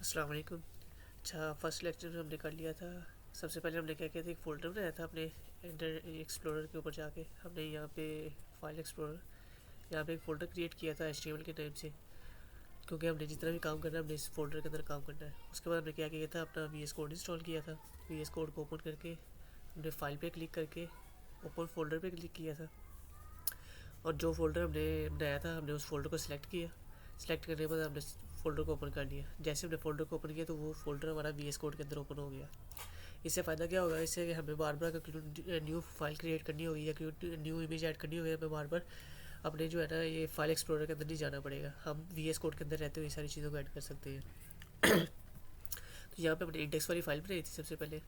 अस्सलाम वालेकुम। अच्छा, फर्स्ट लेक्चर में हमने कर लिया था। सबसे पहले हमने क्या किया था, एक फ़ोल्डर बनाया था अपने इंटर एक्सप्लोरर के ऊपर जाके। हमने यहाँ पे फाइल एक्सप्लोरर, यहाँ पे एक फ़ोल्डर क्रिएट किया था HTML के टाइप से, क्योंकि हमने जितना भी काम करना है हमने इस फोल्डर के अंदर काम करना है। उसके बाद हमने क्या किया था, अपना VS कोड इंस्टॉल किया था। VS कोड को ओपन करके हमने फाइल पे क्लिक करके ओपन फोल्डर पे क्लिक किया था, और जो फोल्डर हमने बनाया था हमने उस फोल्डर को सिलेक्ट किया। सिलेक्ट करने के बाद हमने फोल्डर को ओपन कर लिया। जैसे हमने फोल्डर को ओपन किया तो वो फोल्डर हमारा VS कोड के अंदर ओपन हो गया। इससे फ़ायदा क्या होगा, इससे कि हमें बार बार अगर न्यू फाइल क्रिएट करनी होगी या न्यू इमेज ऐड करनी होगी, हमें बार बार अपने जो है ना ये फाइल एक्सप्लोरर के अंदर नहीं जाना पड़ेगा। हम VS कोड के अंदर रहते हुए ये सारी चीज़ों को ऐड कर सकते हैं। तो यहाँ पे हमने इंडेक्स वाली फाइल बनाई थी सबसे पहले,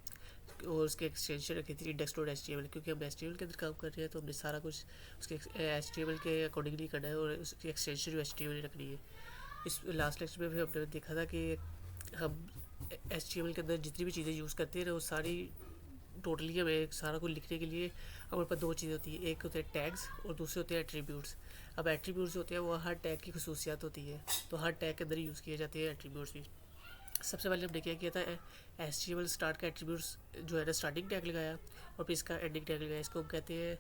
और उसके एक्सटेंशन रखी थी इंडेक्स डॉट HTML, क्योंकि हम HTML के अंदर काम कर रहे हैं तो हमने सारा कुछ उसके HTML के अकॉर्डिंगली करना है, और उसकी एक्सटेंशन जो HTML रखनी है। इस लास्ट लेक्चर में भी हमने देखा था कि हम HTML के अंदर जितनी भी चीज़ें यूज़ करते हैं ना वो सारी टोटली हमें सारा कुछ लिखने के लिए हमारे पास दो चीज़ें होती है, एक होते हैं टैग्स और दूसरे होते हैं एट्रीब्यूट्स। अब एट्रीब्यूट्स होते हैं वो हर टैग की खसूसियात होती है, तो हर टैग के अंदर यूज़ किए जाते हैं एट्रीब्यूट्स भी। सबसे पहले हमने क्या किया था, HTML स्टार्ट का एट्रीब्यूट्स जो है ना स्टार्टिंग टैग लगाया, और फिर इसका एंडिंग टैग लगाया। इसको हम कहते हैं,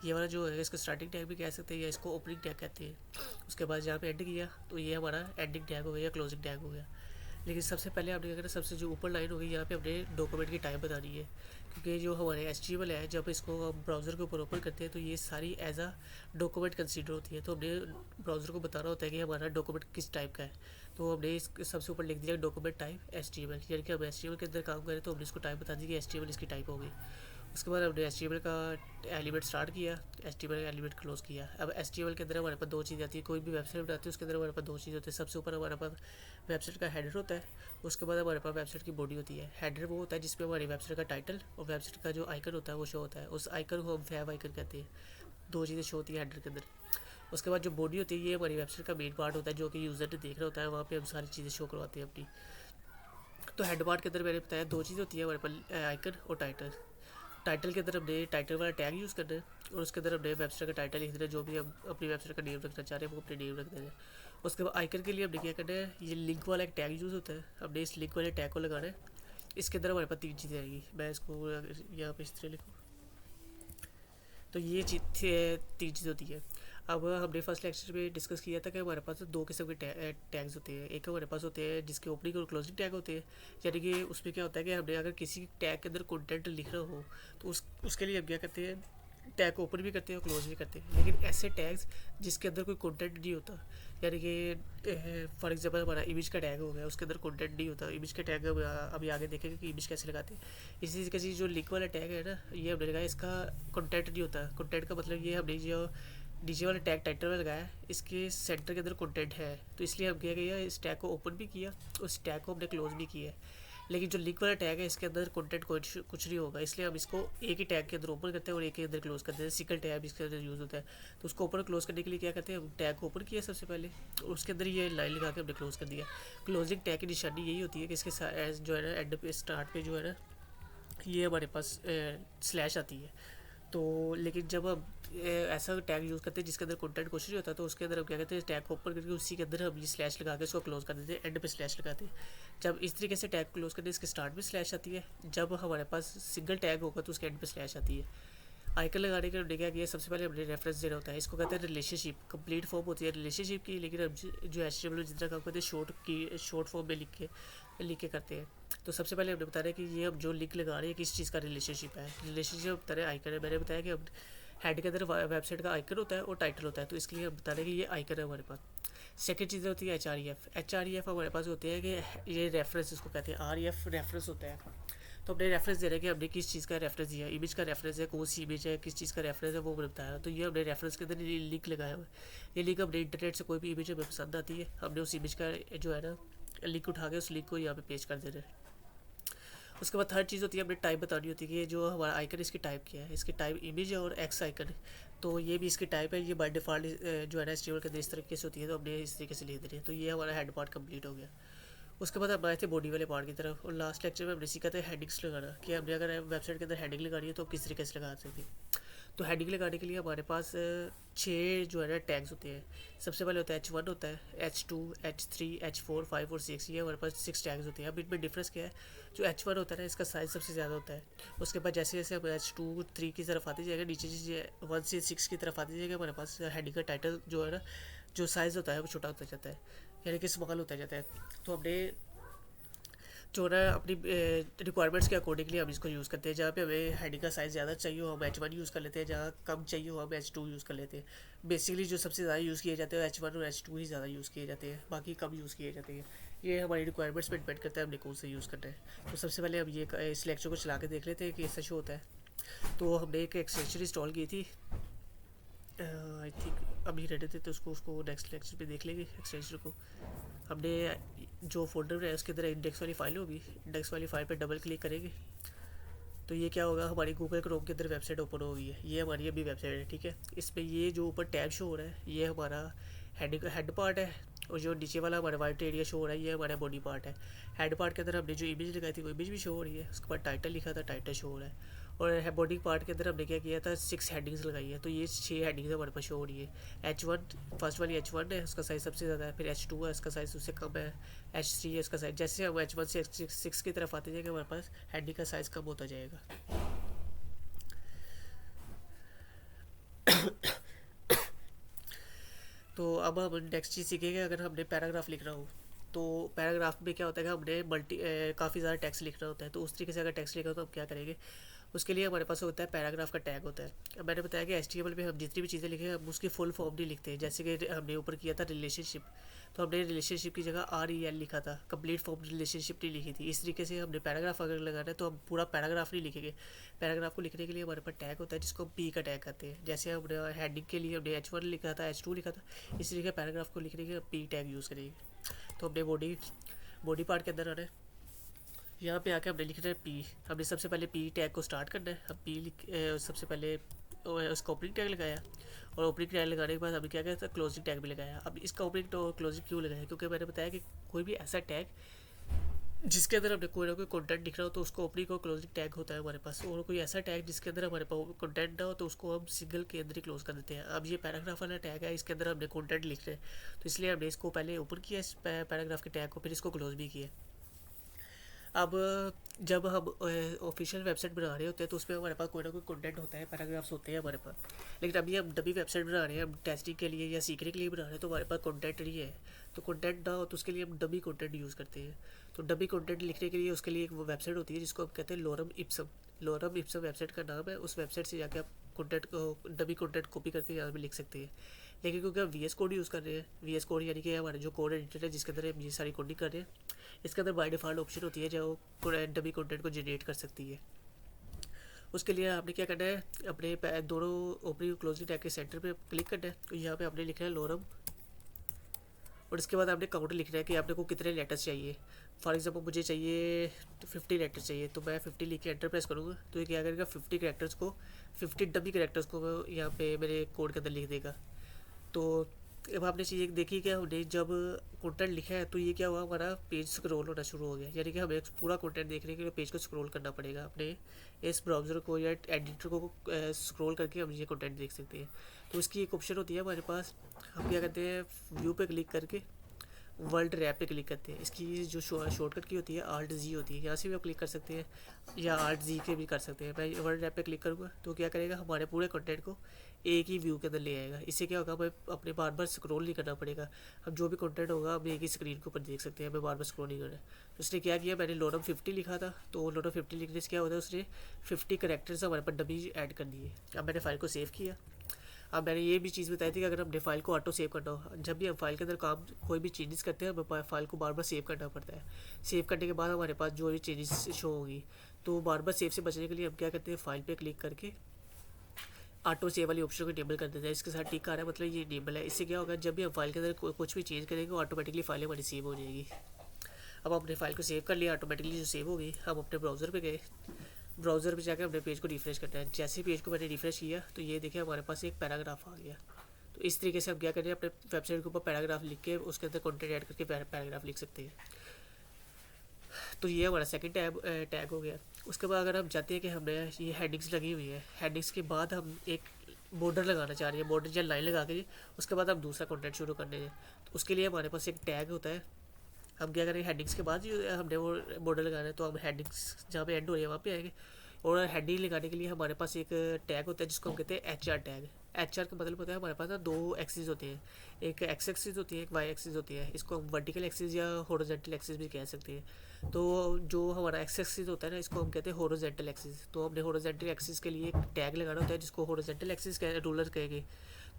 ये वाला जो है इसको स्टार्टिंग टैग भी कह सकते हैं या इसको ओपनिंग टैग कहते हैं। उसके बाद जहाँ पे एंड किया तो ये हमारा एंडिंग टैग हो गया या क्लोजिंग टैग हो गया। लेकिन सबसे पहले हमने क्या करना, सबसे जो ऊपर लाइन होगी यहाँ पे हमने डॉक्यूमेंट की टाइप बतानी है, क्योंकि जो हमारे HTML है जब इसको हम ब्राउज़र के ऊपर ओपन करते हैं तो ये सारी एज अ डॉक्यूमेंट कंसीडर होती है। तो हमने ब्राउज़र को बताना होता है कि हमारा डॉक्यूमेंट किस टाइप का है। तो हमने इस सबसे ऊपर लिख दिया डॉक्यूमेंट टाइप HTML, यानी कि हम HTML के अंदर काम करें तो हमने इसको टाइप बता दी कि HTML इसकी टाइप होगी। उसके बाद हमने HTML का एलिमेंट स्टार्ट किया, HTML का एलिमेंट क्लोज किया। अब HTML के अंदर हमारे पास दो चीज़ आती है, कोई भी वेबसाइट बनाती है उसके अंदर हमारे पास दो चीज़ होती है। सबसे ऊपर हमारे पास वेबसाइट का हेडर होता है, उसके बाद हमारे पास वेबसाइट की बॉडी होती है। हेडर वो होता है जिसमें हमारी वेबसाइट का टाइटल और वेबसाइट का जो आइकन होता है वो शो होता है। उस आइकन को हम फैब आइकन कहते हैं। दो चीज़ें शो होती है हेडर के अंदर। उसके बाद जो बॉडी होती है ये हमारी वेबसाइट का मेन पार्ट होता है, जो कि यूज़र ने देखना होता है, वहाँ पे हम सारी चीज़ें शो करवाते हैं अपनी। तो हेड पार्ट के अंदर मैंने बताया दो चीज़ें होती है हमारे पास, आइकन और टाइटल। टाइटल के अंदर हमने टाइटल वाला टैग यूज़ करना है, और उसके अंदर हमने वेबसाइट का टाइटल लिख देना है, जो भी हम अपनी वेबसाइट का नेम रखना चाह रहे हैं वो अपने नेम रख देना है। उसके बाद आइकन के लिए हमने क्या करना है, ये लिंक वाला एक टैग यूज़ होता है, हमने इस लिंक वाले टैग को लगाना है। इसके अंदर हमारे पास तीन चीज़ें आएगी। मैं इसको यहाँ पे इस तरह लिखूँ तो ये तीन चीज़ होती है। अब हमने फर्स्ट लेक्चर में डिस्कस किया था कि हमारे पास दो किस्म के टैग्स होते हैं। एक हमारे पास होते हैं जिसके ओपनिंग और क्लोजिंग टैग होते हैं, यानी कि उसमें क्या होता है कि हमने अगर किसी टैग के अंदर कंटेंट लिखना हो तो उसके लिए हम क्या करते हैं, टैग को ओपन भी करते हैं और क्लोज भी करते हैं। लेकिन ऐसे टैग्स जिसके अंदर कोई कंटेंट नहीं होता, यानी कि फॉर एग्जांपल हमारा इमेज का टैग हो गया, उसके अंदर कंटेंट नहीं होता। इमेज का टैग अभी आगे देखेंगे कि इमेज कैसे लगाते हैं। इसी तरीके से जो लिंक वाला टैग है ना, ये हमने लगाया, इसका कंटेंट नहीं होता। कंटेंट का मतलब ये हमने जो नीचे वाला टैग टाइटल में लगाया, इसके सेंटर के अंदर कंटेंट है, तो इसलिए हम क्या किया, इस टैग को ओपन भी किया, उस टैग को हमने क्लोज भी किया। लेकिन जो लिंक वाला टैग है इसके अंदर कंटेंट कुछ नहीं होगा, इसलिए हम इसको एक ही टैग के अंदर ओपन करते हैं और एक के अंदर क्लोज करते हैं। सिंगल टैग इसके अंदर यूज़ होता है। तो उसको ओपन क्लोज करने के लिए क्या करते हैं, हम टैग को ओपन किया सबसे पहले, और उसके अंदर ये लाइन लगा के हमने क्लोज कर दिया। क्लोजिंग टैग की निशानी यही होती है कि इसके जो है ना एंड पे स्टार्ट पे जो है ना ये हमारे पास स्लैश आती है। तो लेकिन जब हम ऐसा टैग यूज़ करते हैं जिसके अंदर कंटेंट कुछ नहीं होता, तो उसके अंदर हम क्या करते हैं, टैग को ओपन करके उसी के अंदर हम ये स्लैश लगा के उसको क्लोज कर देते हैं, एंड पे स्लैश लगाते हैं। जब इस तरीके से टैग क्लोज करते हैं, इसके स्टार्ट में स्लैश आती है। जब हमारे पास सिंगल टैग होगा तो उसके एंड पे स्लैश आती है। आइकन लगाने के हमने क्या किया, सबसे पहले हमने रेफरेंस देना होता है। इसको कहते हैं रिलेशनशिप। कंप्लीट फॉर्म होती है रिलेशनशिप की, लेकिन हम जो HTML में जितना काम करते हैं शॉर्ट फॉर्म में लिख के करते हैं। तो सबसे पहले हमने बताया कि ये हम जो लिंक लगा रहे हैं किस चीज़ का रिलेशनशिप है। रिलेशनशिप बता रहे आइकन है। मैंने बताया कि हम हेड के अंदर वेबसाइट का आइकन होता है और टाइटल होता है, तो इसके लिए हम बता रहे हैं कि ये आइकन है हमारे पास। सेकंड चीज़ होती है HREF हमारे पास होते हैं कि ये रेफरेंस, इसको कहते हैं REF रेफरेंस होता है। तो हमने रेफरेंस दे रहे हैं कि हमने किस चीज़ का रेफरेंस दिया, इमेज का रेफरेंस है, कौन सी इमेज है, किस चीज़ का रेफरेंस है वो हमने बताया। तो ये हमने रेफरेंस के अंदर लिंक लगाया हुआ है। ये लिंक हमने इंटरनेट से कोई भी इमेज हमें पसंद आती है, हमने उस इमेज का जो है ना लिंक उठा के उस लिंक को यहाँ पे पेश कर दे रहे हैं। उसके बाद थर्ड चीज़ होती है, हमने टाइप बतानी होती है कि जो हमारा आइकन इसकी टाइप क्या है। इसकी टाइप इमेज है और एक्स आइकन है, तो ये भी इसकी टाइप है। ये बाय डिफ़ॉल्ट जो है ना HTML के अंदर इस तरीके से होती है, तो हमने इस तरीके से लिख दे रही है। तो ये हमारा हेड पार्ट कंप्लीट हो गया। उसके बाद हम आए थे बॉडी वाले पार्ट की तरफ, और लास्ट लेक्चर में हमने सीखा था हेडिंग्स लगाना, कि हमने अगर वेबसाइट के अंदर हेडिंग लगानी है तो किस तरीके से लगा सकते हैं। तो हेडिंग लगाने के लिए हमारे पास 6 जो है ना टैग्स होते हैं। सबसे पहले होता है H1 होता है, H2, H3, H4, 5 और 6, ये हमारे पास 6 टैग्स होते हैं। अब इनमें डिफरेंस क्या है, जो H1 होता है ना इसका साइज़ सबसे ज़्यादा होता है। उसके बाद जैसे जैसे हम H2, 3 की तरफ आते जाएगा, नीचे नीचे 1 से 6 की तरफ आते जाएगा, हमारे पास हेडिंग का टाइटल जो है ना, जो साइज़ होता है वो छोटा होता जाता है, यानी कि स्मॉल होता जाता है। तो हमने जो ना अपनी रिक्वायरमेंट्स के अकॉर्डिंगली हम इसको यूज़ करते हैं। जहाँ पे हमें हेडिंग का साइज़ ज़्यादा चाहिए हो हम H1 यूज़ कर लेते हैं, जहाँ कम चाहिए हो हम H2 यूज़ कर लेते हैं। बेसिकली जो सबसे ज़्यादा यूज़ किए जाते हैं H1 और H2 ही ज़्यादा यूज़ किए जाते हैं, बाकी कम यूज़ किए जाते हैं। ये हमारी रिक्वायरमेंट्स पर डिपेंड करता है हमने कौन सा यूज़ करना है। तो सबसे पहले हम ये इस लेक्चर को चला के देख लेते हैं कि ऐसा शो होता है। तो हमने एक एक्सटेंशन इंस्टॉल की थी, आई थिंक अभी रेडी थे, तो उसको नेक्स्ट लेक्चर पे देख लेंगे एक्सटेंशन को। हमने जो फोल्डर है उसके अंदर इंडेक्स वाली फाइल होगी, इंडेक्स वाली फाइल पे डबल क्लिक करेंगे तो ये क्या होगा, हमारी गूगल क्रोम के अंदर वेबसाइट ओपन हो गई है। ये हमारी अभी वेबसाइट है, ठीक है। इसमें ये जो ऊपर टैब शो हो रहा है ये हमारा हेड पार्ट है, और जो नीचे वाला हमारा वाइट एरिया शो हो रहा है ये हमारा बॉडी पार्ट है। हेड पार्ट के अंदर हमने जो इमेज लगाई थी वो इमेज भी शो हो रही है, उसके बाद टाइटल लिखा था, टाइटल शो हो रहा है। और बॉडी पार्ट के अंदर हमने क्या किया था, 6 हेडिंग्स लगाई है, तो ये 6 हेडिंग्स हमारे पास शो हो रही है। H1 फर्स्ट वाली H1 है, उसका साइज़ सबसे ज़्यादा है, फिर H2 है, उसका साइज़ उससे कम है, H3 है, उसका साइज़, जैसे हम H1 से H6 की तरफ आते जाएंगे हमारे पास हेडिंग का साइज़ कम होता जाएगा। तो अब हम नेक्स्ट चीज़ सीखेंगे, अगर हमने पैराग्राफ लिखना हो तो पैराग्राफ में क्या होता है कि हमने काफ़ी ज़्यादा टेक्स्ट लिखना होता है। तो उस तरीके से अगर टेक्स्ट लिखा हो तो हम क्या करेंगे, उसके लिए हमारे पास होता है पैराग्राफ का टैग होता है। अब मैंने बताया कि HTML में हम जितनी भी चीज़ें लिखे हम उसकी फुल फॉर्म नहीं लिखते, जैसे कि हमने ऊपर किया था रिलेशनशिप, तो हमने रिलेशनशिप की जगह REL लिखा था, कंप्लीट फॉर्म रिलेशनशिप नहीं लिखी थी। इस तरीके से हमने पैराग्राफ अगर लगाना है तो हम पूरा पैराग्राफ नहीं लिखेंगे। पैराग्राफ को लिखने के लिए हमारे पास टैग होता है जिसको हम P का टैग कहते हैं। जैसे हमने हेडिंग के लिए हमने H1 लिखा था, H2 लिखा था, इस तरीके पैराग्राफ को लिखने के लिए P टैग यूज़ करेंगे। तो हमने बॉडी पार्ट के अंदर आना है, यहाँ पे आके हमने लिखना है P। हमने सबसे पहले P टैग को स्टार्ट करना है। हम सबसे पहले उसका ओपनिंग टैग लगाया, और ओपनिंग टैग लगाने के बाद हमने क्या किया था, क्लोजिंग टैग भी लगाया। अब इसका ओपनिंग और क्लोजिंग क्यों लगाया, क्योंकि मैंने बताया कि कोई भी ऐसा टैग जिसके अंदर हमने कोई ना कोई कंटेंट लिख रहा हो तो उसको ओपनिंग और क्लोजिंग टैग होता है हमारे पास, और कोई ऐसा टैग जिसके अंदर हमारे पास कंटेंट ना हो तो उसको हम सिंगल के अंदर ही क्लोज कर देते हैं। अब ये पैराग्राफ वाला टैग है, इसके अंदर हमने कंटेंट लिख रहे हैं, तो इसलिए हमने इसको पहले ओपन किया इस पैराग्राफ के टैग को, फिर इसको क्लोज भी किया। अब जब हम ऑफिशियल वेबसाइट बना रहे होते हैं तो उसमें हमारे पास कोई ना कोई कंटेंट होता है, पैराग्राफ्स होते हैं हमारे पास। लेकिन अभी हम डमी वेबसाइट बना रहे हैं, हम टेस्टिंग के लिए या सीखने के लिए बना रहे हैं, तो हमारे पास कंटेंट नहीं है। तो कंटेंट ना हो तो उसके लिए हम डमी कंटेंट यूज़ करते हैं। तो डमी कंटेंट लिखने के लिए उसके लिए एक वो वेबसाइट होती है जिसको हम कहते हैं Loram Epson. Loram Epson website का नाम है, उस वेबसाइट से जाकर आप कंटेंट को डमी कंटेंट कॉपी करके यहाँ पे लिख सकते हैं। लेकिन क्योंकि हम VS कोड यूज़ कर रहे हैं, VS कोड यानी कि हमारे जो कोड एडिटर है जिसके अंदर हम ये सारी कोडिंग कर रहे हैं, इसके अंदर बाय डिफ़ॉल्ट ऑप्शन होती है जो डमी कंटेंट को जनरेट कर सकती है। उसके लिए आपने क्या करना है, अपने दोनों ओपनिंग क्लोजिंग टैग के सेंटर पे क्लिक करना है। तो यहाँ पे आपने लिखना है लोरम, और इसके बाद आपने काउंटर लिखना है कि आपने को कितने लेटर्स चाहिए। फॉर एग्जांपल मुझे चाहिए 50 लेटर्स चाहिए, तो मैं 50 लिख के एंटर प्रेस करूँगा तो ये क्या करेगा, 50 कैरेक्टर्स को, 50 डमी कैरेक्टर्स को यहाँ पे मेरे कोड के अंदर लिख देगा। तो अब आपने चीज़ देखी क्या, हमने जब कंटेंट लिखा है तो ये क्या हुआ, हमारा पेज स्क्रॉल होना शुरू हो गया, यानी कि हमें पूरा कंटेंट देखने के लिए पेज को स्क्रॉल करना पड़ेगा। अपने इस ब्राउज़र को या एडिटर को स्क्रॉल करके हम ये कंटेंट देख सकते हैं। तो इसकी एक ऑप्शन होती है हमारे पास, हम क्या करते हैं, व्यू पे क्लिक करके वर्ल्ड रैप पे क्लिक करते हैं। इसकी जो शॉर्टकट की होती है Alt+Z होती है, यहाँ से भी आप क्लिक कर सकते हैं या Alt+Z के भी कर सकते हैं। मैं वर्ल्ड रैप पे क्लिक करूँगा तो क्या करेगा, हमारे पूरे कंटेंट को एक ही व्यू के अंदर ले आएगा। इससे क्या होगा, हमें अपने बार बार स्क्रॉल नहीं करना पड़ेगा। हम जो भी कंटेंट होगा हम एक ही स्क्रीन के ऊपर देख सकते हैं, हमें बार बार स्क्रॉल नहीं करना है। तो उसने क्या किया, मैंने लोरम 50 लिखा था, तो लोरम 50 लिखने से क्या होता है, उसने 50 करेक्टर्स हमारे पास डमी ऐड कर दिए। अब मैंने फाइल को सेव किया। अब मैंने ये भी चीज़ बताई थी कि अगर हमने फाइल को ऑटो सेव करना हो, जब भी हम फाइल के अंदर काम कोई भी चेंजेस करते हैं हमें फाइल को बार बार सेव करना पड़ता है। सेव करने के बाद हमारे पास जो भी चेंजेस शो होगी, तो बार बार सेव से बचने के लिए हम क्या करते हैं, फाइल पे क्लिक करके ऑटो सेव वाली ऑप्शन को इनेबल कर देते हैं। इसके साथ टिक आ रहा है, मतलब ये इनेबल है। इससे क्या होगा, जब भी हम फाइल के अंदर कुछ भी चेंज करेंगे ऑटोमेटिकली फाइल हमारी सेव हो जाएगी। अब अपने फाइल को सेव कर लिया, ऑटोमेटिकली जो सेव हो गई, हम अपने ब्राउज़र पे गए, ब्राउज़र पे जाकर अपने पेज को रिफ्रेश करना है। जैसे पेज को मैंने रिफ्रेश किया तो ये देखिए हमारे पास एक पैराग्राफ आ गया। तो इस तरीके से हम क्या करें, अपने वेबसाइट के ऊपर पैराग्राफ लिख के उसके अंदर कंटेंट ऐड करके पैराग्राफ लिख सकते हैं। तो ये हमारा सेकंड टैग हो गया। उसके बाद अगर हम चाहते हैं कि हमें ये हेडिंग्स लगी हुई है, हेडिंग्स के बाद हम एक बॉर्डर लगाना चाह रहे हैं, बॉर्डर या लाइन लगा के उसके बाद हम दूसरा कंटेंट शुरू करने हैं, तो उसके लिए हमारे पास एक टैग होता है। हम क्या करेंगे, हेडिंग्स के बाद जो हमने वो बॉर्डर लगाना है, तो हम हेडिंग्स जहाँ पे एंड हो रही है वहाँ पे आएंगे। और हेडिंग लगाने के लिए हमारे पास एक टैग होता है जिसको हम कहते हैं HR टैग। HR का मतलब होता है हमारे पास ना दो एक्सिस होते हैं, एक एक्स एक्सिस होती है, एक वाई एक्सिस होती है। इसको हम वर्टिकल एक्सिस या हॉरिजॉन्टल एक्सिस भी कह सकते हैं। तो जो हमारा एक्स एक्सिस होता है ना, इसको हम कहते हैं हॉरिजॉन्टल एक्सिस। तो हमने हॉरिजॉन्टल एक्सिस के लिए एक टैग लगाना होता है जिसको हॉरिजॉन्टल एक्सिस रूलर कहेंगे।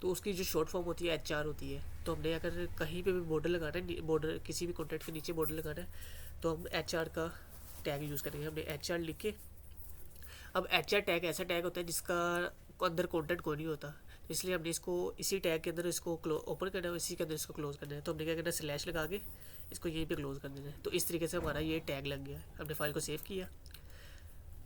तो उसकी जो शॉर्ट फॉर्म होती है HR होती है। तो हमने अगर कहीं पे भी बॉर्डर लगाना है, बॉर्डर किसी भी कॉन्टेंट के नीचे बॉर्डर लगाना है, तो हम HR का टैग यूज़ करेंगे। हमने HR लिख के, अब HR टैग ऐसा टैग होता है जिसका अंदर कंटेंट कोई नहीं होता, तो इसलिए हमने इसको इसी टैग के अंदर इसको ओपन करना है, इसी के अंदर इसको क्लोज करना है। तो हमने क्या करना है, स्लैश लगा के इसको यहीं पे क्लोज कर देना है। तो इस तरीके से हमारा ये टैग लग गया। हमने फाइल को सेव किया।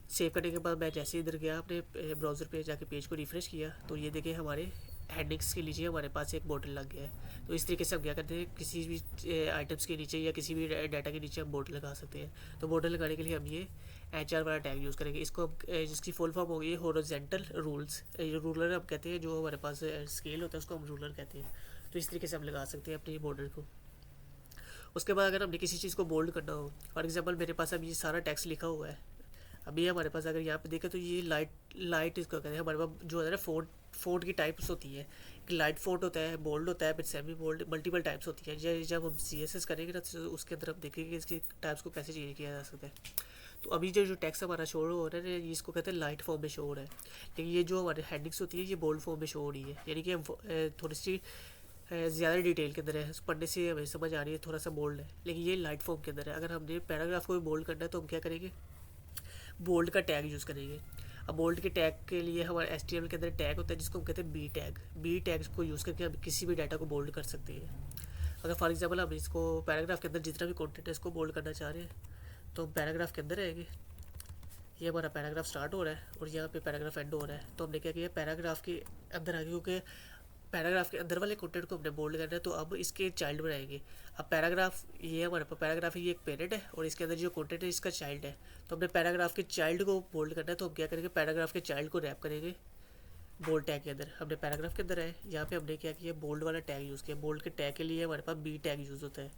सेव करने के बाद मैं जैसे इधर गया, अपने ब्राउज़र पे जाके पेज को रिफ़्रेश किया, तो ये देखें हमारे हेडिंग्स के नीचे हमारे पास एक बॉटल लग गया है। तो इस तरीके से हम क्या करते हैं, किसी भी आइटम्स के नीचे या किसी भी डाटा के नीचे हम बॉटल लगा सकते हैं। तो बॉटल लगाने के लिए हम ये HR वाला टैग यूज़ करेंगे। इसको हम जिसकी फुल फॉर्म होगी हॉरिजॉन्टल रूल्स, रूलर हम कहते हैं, जो हमारे पास स्केल होता है उसको हम रूलर कहते हैं। तो इस तरीके से हम लगा सकते हैं अपने बॉर्डर को। उसके बाद अगर हमने किसी चीज़ को बोल्ड करना हो, फॉर एग्जांपल मेरे पास अब ये सारा टेक्स्ट लिखा हुआ है। अभी हमारे पास अगर यहाँ पे देखें तो ये लाइट इसको कहते हैं। हमारे पास जो है ना फोर्ट की टाइप्स होती है। एक लाइट फोर्ट होता है, बोल्ड होता है, फिर सेमी बोल्ड, मल्टीपल टाइप्स होती है। जब हम CSS करेंगे ना, तो उसके अंदर हम देखेंगे इसकी टाइप्स को कैसे चेंज किया जा सकता है। तो अभी जो टेक्स्ट हमारा शो हो रहा है, इसको कहते हैं लाइट फॉर्म में शो हो रहा है। लेकिन ये जो हमारे हेडिंग्स होती है ये बोल्ड फॉर्म में शो हो रही है, यानी कि थोड़ी सी ज़्यादा डिटेल के अंदर है, पढ़ने से हमें समझ आ रही है, थोड़ा सा बोल्ड है, लेकिन ये लाइट फॉर्म के अंदर है। अगर हमने पैराग्राफ को भी बोल्ड करना है तो हम क्या करेंगे, बोल्ड का टैग यूज़ करेंगे। अब बोल्ड के टैग के लिए हमारे HTML के अंदर टैग होता है जिसको हम कहते हैं बी टैग। बी टैग को यूज़ करके हम किसी भी डाटा को बोल्ड कर सकते हैं। अगर फॉर एग्जांपल हम इसको पैराग्राफ के अंदर जितना भी कंटेंट है इसको बोल्ड करना चाह रहे हैं, तो हम पैराग्राफ के अंदर आएंगे। ये हमारा पैराग्राफ स्टार्ट हो रहा है और यहाँ पे पैराग्राफ एंड हो रहा है। तो हमने क्या किया, पैराग्राफ के अंदर आगे, क्योंकि पैराग्राफ के अंदर वाले कंटेंट को हमने बोल्ड करना है, तो अब इसके चाइल्ड बनाएंगे। अब पैराग्राफ, ये हमारे पास पैराग्राफ है, ये एक पेरेंट है और इसके अंदर जो कंटेंट है इसका चाइल्ड है। तो हमने पैराग्राफ के चाइल्ड को बोल्ड करना है, तो हम क्या करेंगे, पैराग्राफ के चाइल्ड को रैप करेंगे बोल्ड टैग के अंदर। हमने पैराग्राफ के अंदर आए, यहाँ पे हमने क्या किया, बोल्ड वाला टैग यूज़ किया। बोल्ड के टैग के लिए हमारे पास बी टैग यूज़ होता है।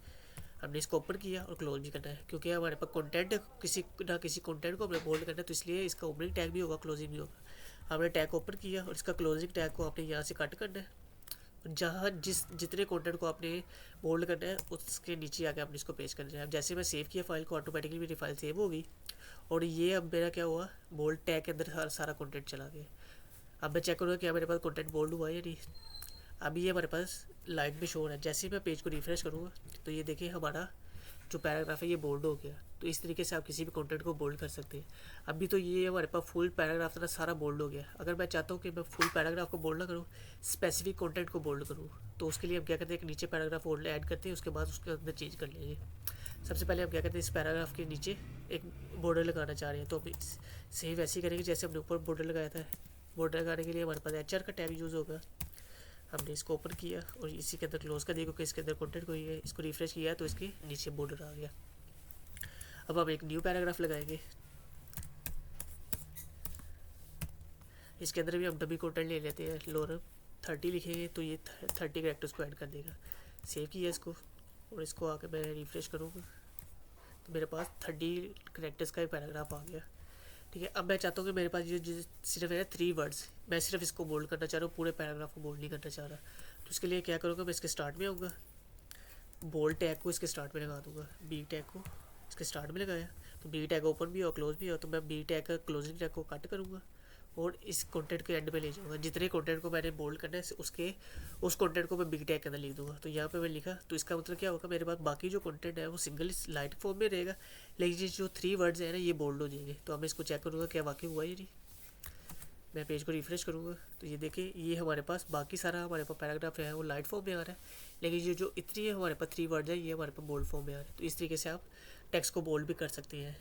हमने इसको ओपन किया और क्लोज भी करना है, क्योंकि हमारे पास कंटेंट किसी ना किसी कंटेंट को हमने बोल्ड करना है, तो इसलिए इसका ओपनिंग टैग भी होगा, क्लोजिंग भी होगा। हमने टैग ओपन किया और इसका क्लोजिंग टैग को आपने यहाँ से कट करना है। जहाँ जितने कंटेंट को आपने बोल्ड करना है उसके नीचे आके आपने इसको पेस्ट करना है। अब जैसे मैं सेव किया फाइल को, ऑटोमेटिकली मेरी फाइल सेव होगी और ये अब मेरा क्या हुआ, बोल्ड टैग के अंदर सारा कंटेंट चला गया। अब मैं चेक करूँगा क्या मेरे पास कंटेंट बोल्ड हुआ है या नहीं। अभी ये हमारे पास लाइट में शो हो रहा है। जैसे ही मैं पेज को रिफ्रेश करूँगा तो ये देखिए हमारा जो पैराग्राफ है ये बोल्ड हो गया। तो इस तरीके से आप किसी भी कंटेंट को बोल्ड कर सकते हैं। अभी तो ये हमारे पास फुल पैराग्राफ था ना, सारा बोल्ड हो गया। अगर मैं चाहता हूँ कि मैं फुल पैराग्राफ को बोल्ड ना करूँ, स्पेसिफिक कंटेंट को बोल्ड करूँ, तो उसके लिए हम क्या करते हैं, एक नीचे पैराग्राफ बोल्ड ऐड करते हैं, उसके बाद उसके अंदर चेंज कर लेंगे। सबसे पहले हम क्या करते हैं, इस पैराग्राफ के नीचे एक बॉर्डर लगाना चाह रहे हैं, तो हम सही वैसे ही करेंगे जैसे हमने ऊपर बॉर्डर लगाया था। बॉर्डर लगाने के लिए हमारे पास HR का टैग यूज़ होगा। हमने इसको ओपन किया और इसी के अंदर क्लोज कर दिया, क्योंकि इसके अंदर कंटेंट कोई है। इसको रिफ्रेश किया तो इसके नीचे बॉर्डर आ गया। अब हम एक न्यू पैराग्राफ लगाएंगे। इसके अंदर भी हम डबी कंटेंट ले लेते हैं, लोअर 30 लिखेंगे तो ये 30 कैरेक्टर्स को ऐड कर देगा। सेव किया इसको और इसको आके मैं रिफ्रेश करूँगा तो मेरे पास 30 कैरेक्टर्स का ही पैराग्राफ आ गया। ठीक है, अब मैं चाहता हूँ कि मेरे पास ये सिर्फ है 3 वर्ड्स, मैं सिर्फ इसको बोल्ड करना चाह रहा हूँ, पूरे पैराग्राफ को बोल्ड नहीं करना चाह रहा। तो इसके लिए क्या करूँगा, मैं इसके स्टार्ट में आऊँगा, बोल्ड टैग को इसके स्टार्ट में लगा दूँगा। बी टैग को इसके स्टार्ट में लगाया तो बी टैग ओपन भी हो क्लोज भी हो, तो मैं बी टैग का क्लोजिंग टैग को कट करूँगा और इस कंटेंट के एंड में ले जाऊँगा। जितने कंटेंट को मैंने बोल्ड करना है उस कंटेंट को मैं बी टैग के अंदर लिख दूँगा। तो यहाँ पे मैं लिखा, तो इसका मतलब क्या होगा, मेरे पास बाकी जो कंटेंट है वो सिंगल लाइट फॉर्म में रहेगा, लेकिन जो 3 वर्ड्स हैं ना ये बोल्ड हो जाएंगे। तो अब मैं इसको चेक करूँगा क्या वाकई हुआ या नहीं। मैं पेज को रिफ्रेश करूँगा तो ये देखिए, ये हमारे पास बाकी सारा हमारे पास पैराग्राफ है वो लाइट फॉर्म में आ रहा है, लेकिन ये जो इतनी है हमारे पास 3 वर्ड्स है ये हमारे पास बोल्ड फॉर्म में आ रहा है। तो इस तरीके से आप टेक्स्ट को बोल्ड भी कर सकते हैं।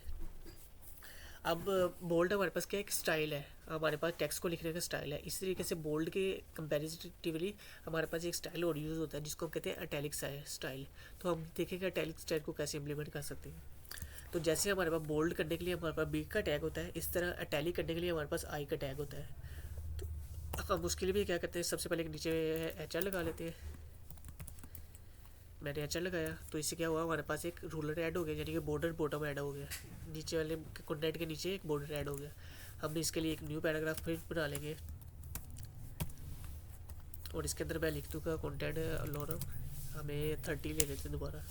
अब बोल्ड हमारे पास क्या एक स्टाइल है, हमारे पास टेक्स्ट को लिखने का स्टाइल है। इस तरीके से बोल्ड के कंपैरेटिवली हमारे पास एक स्टाइल और यूज़ होता है जिसको हम कहते हैं इटैलिक स्टाइल। तो हम देखेंगे इटैलिक स्टाइल को कैसे इम्प्लीमेंट कर सकते हैं। तो जैसे हमारे पास बोल्ड करने के लिए हमारे पास बी का टैग होता है, इस तरह अटैलिक करने के लिए हमारे पास आई का टैग होता है। तो हम उसके लिए भी क्या करते हैं, सबसे पहले नीचे एच आर लगा लेते हैं। मैंने एच आर लगाया तो इससे क्या हुआ, हमारे पास एक रूलर ऐड हो गया, यानी कि बॉर्डर बॉटम ऐड हो गया, नीचे वाले कंटेंट के नीचे एक बॉर्डर ऐड हो गया। हमने इसके लिए एक न्यू पैराग्राफ फिर बना लेंगे और इसके अंदर मैं लिख दूँगा कंटेंट लॉरम, हमें 30 ले लेते हैं दोबारा।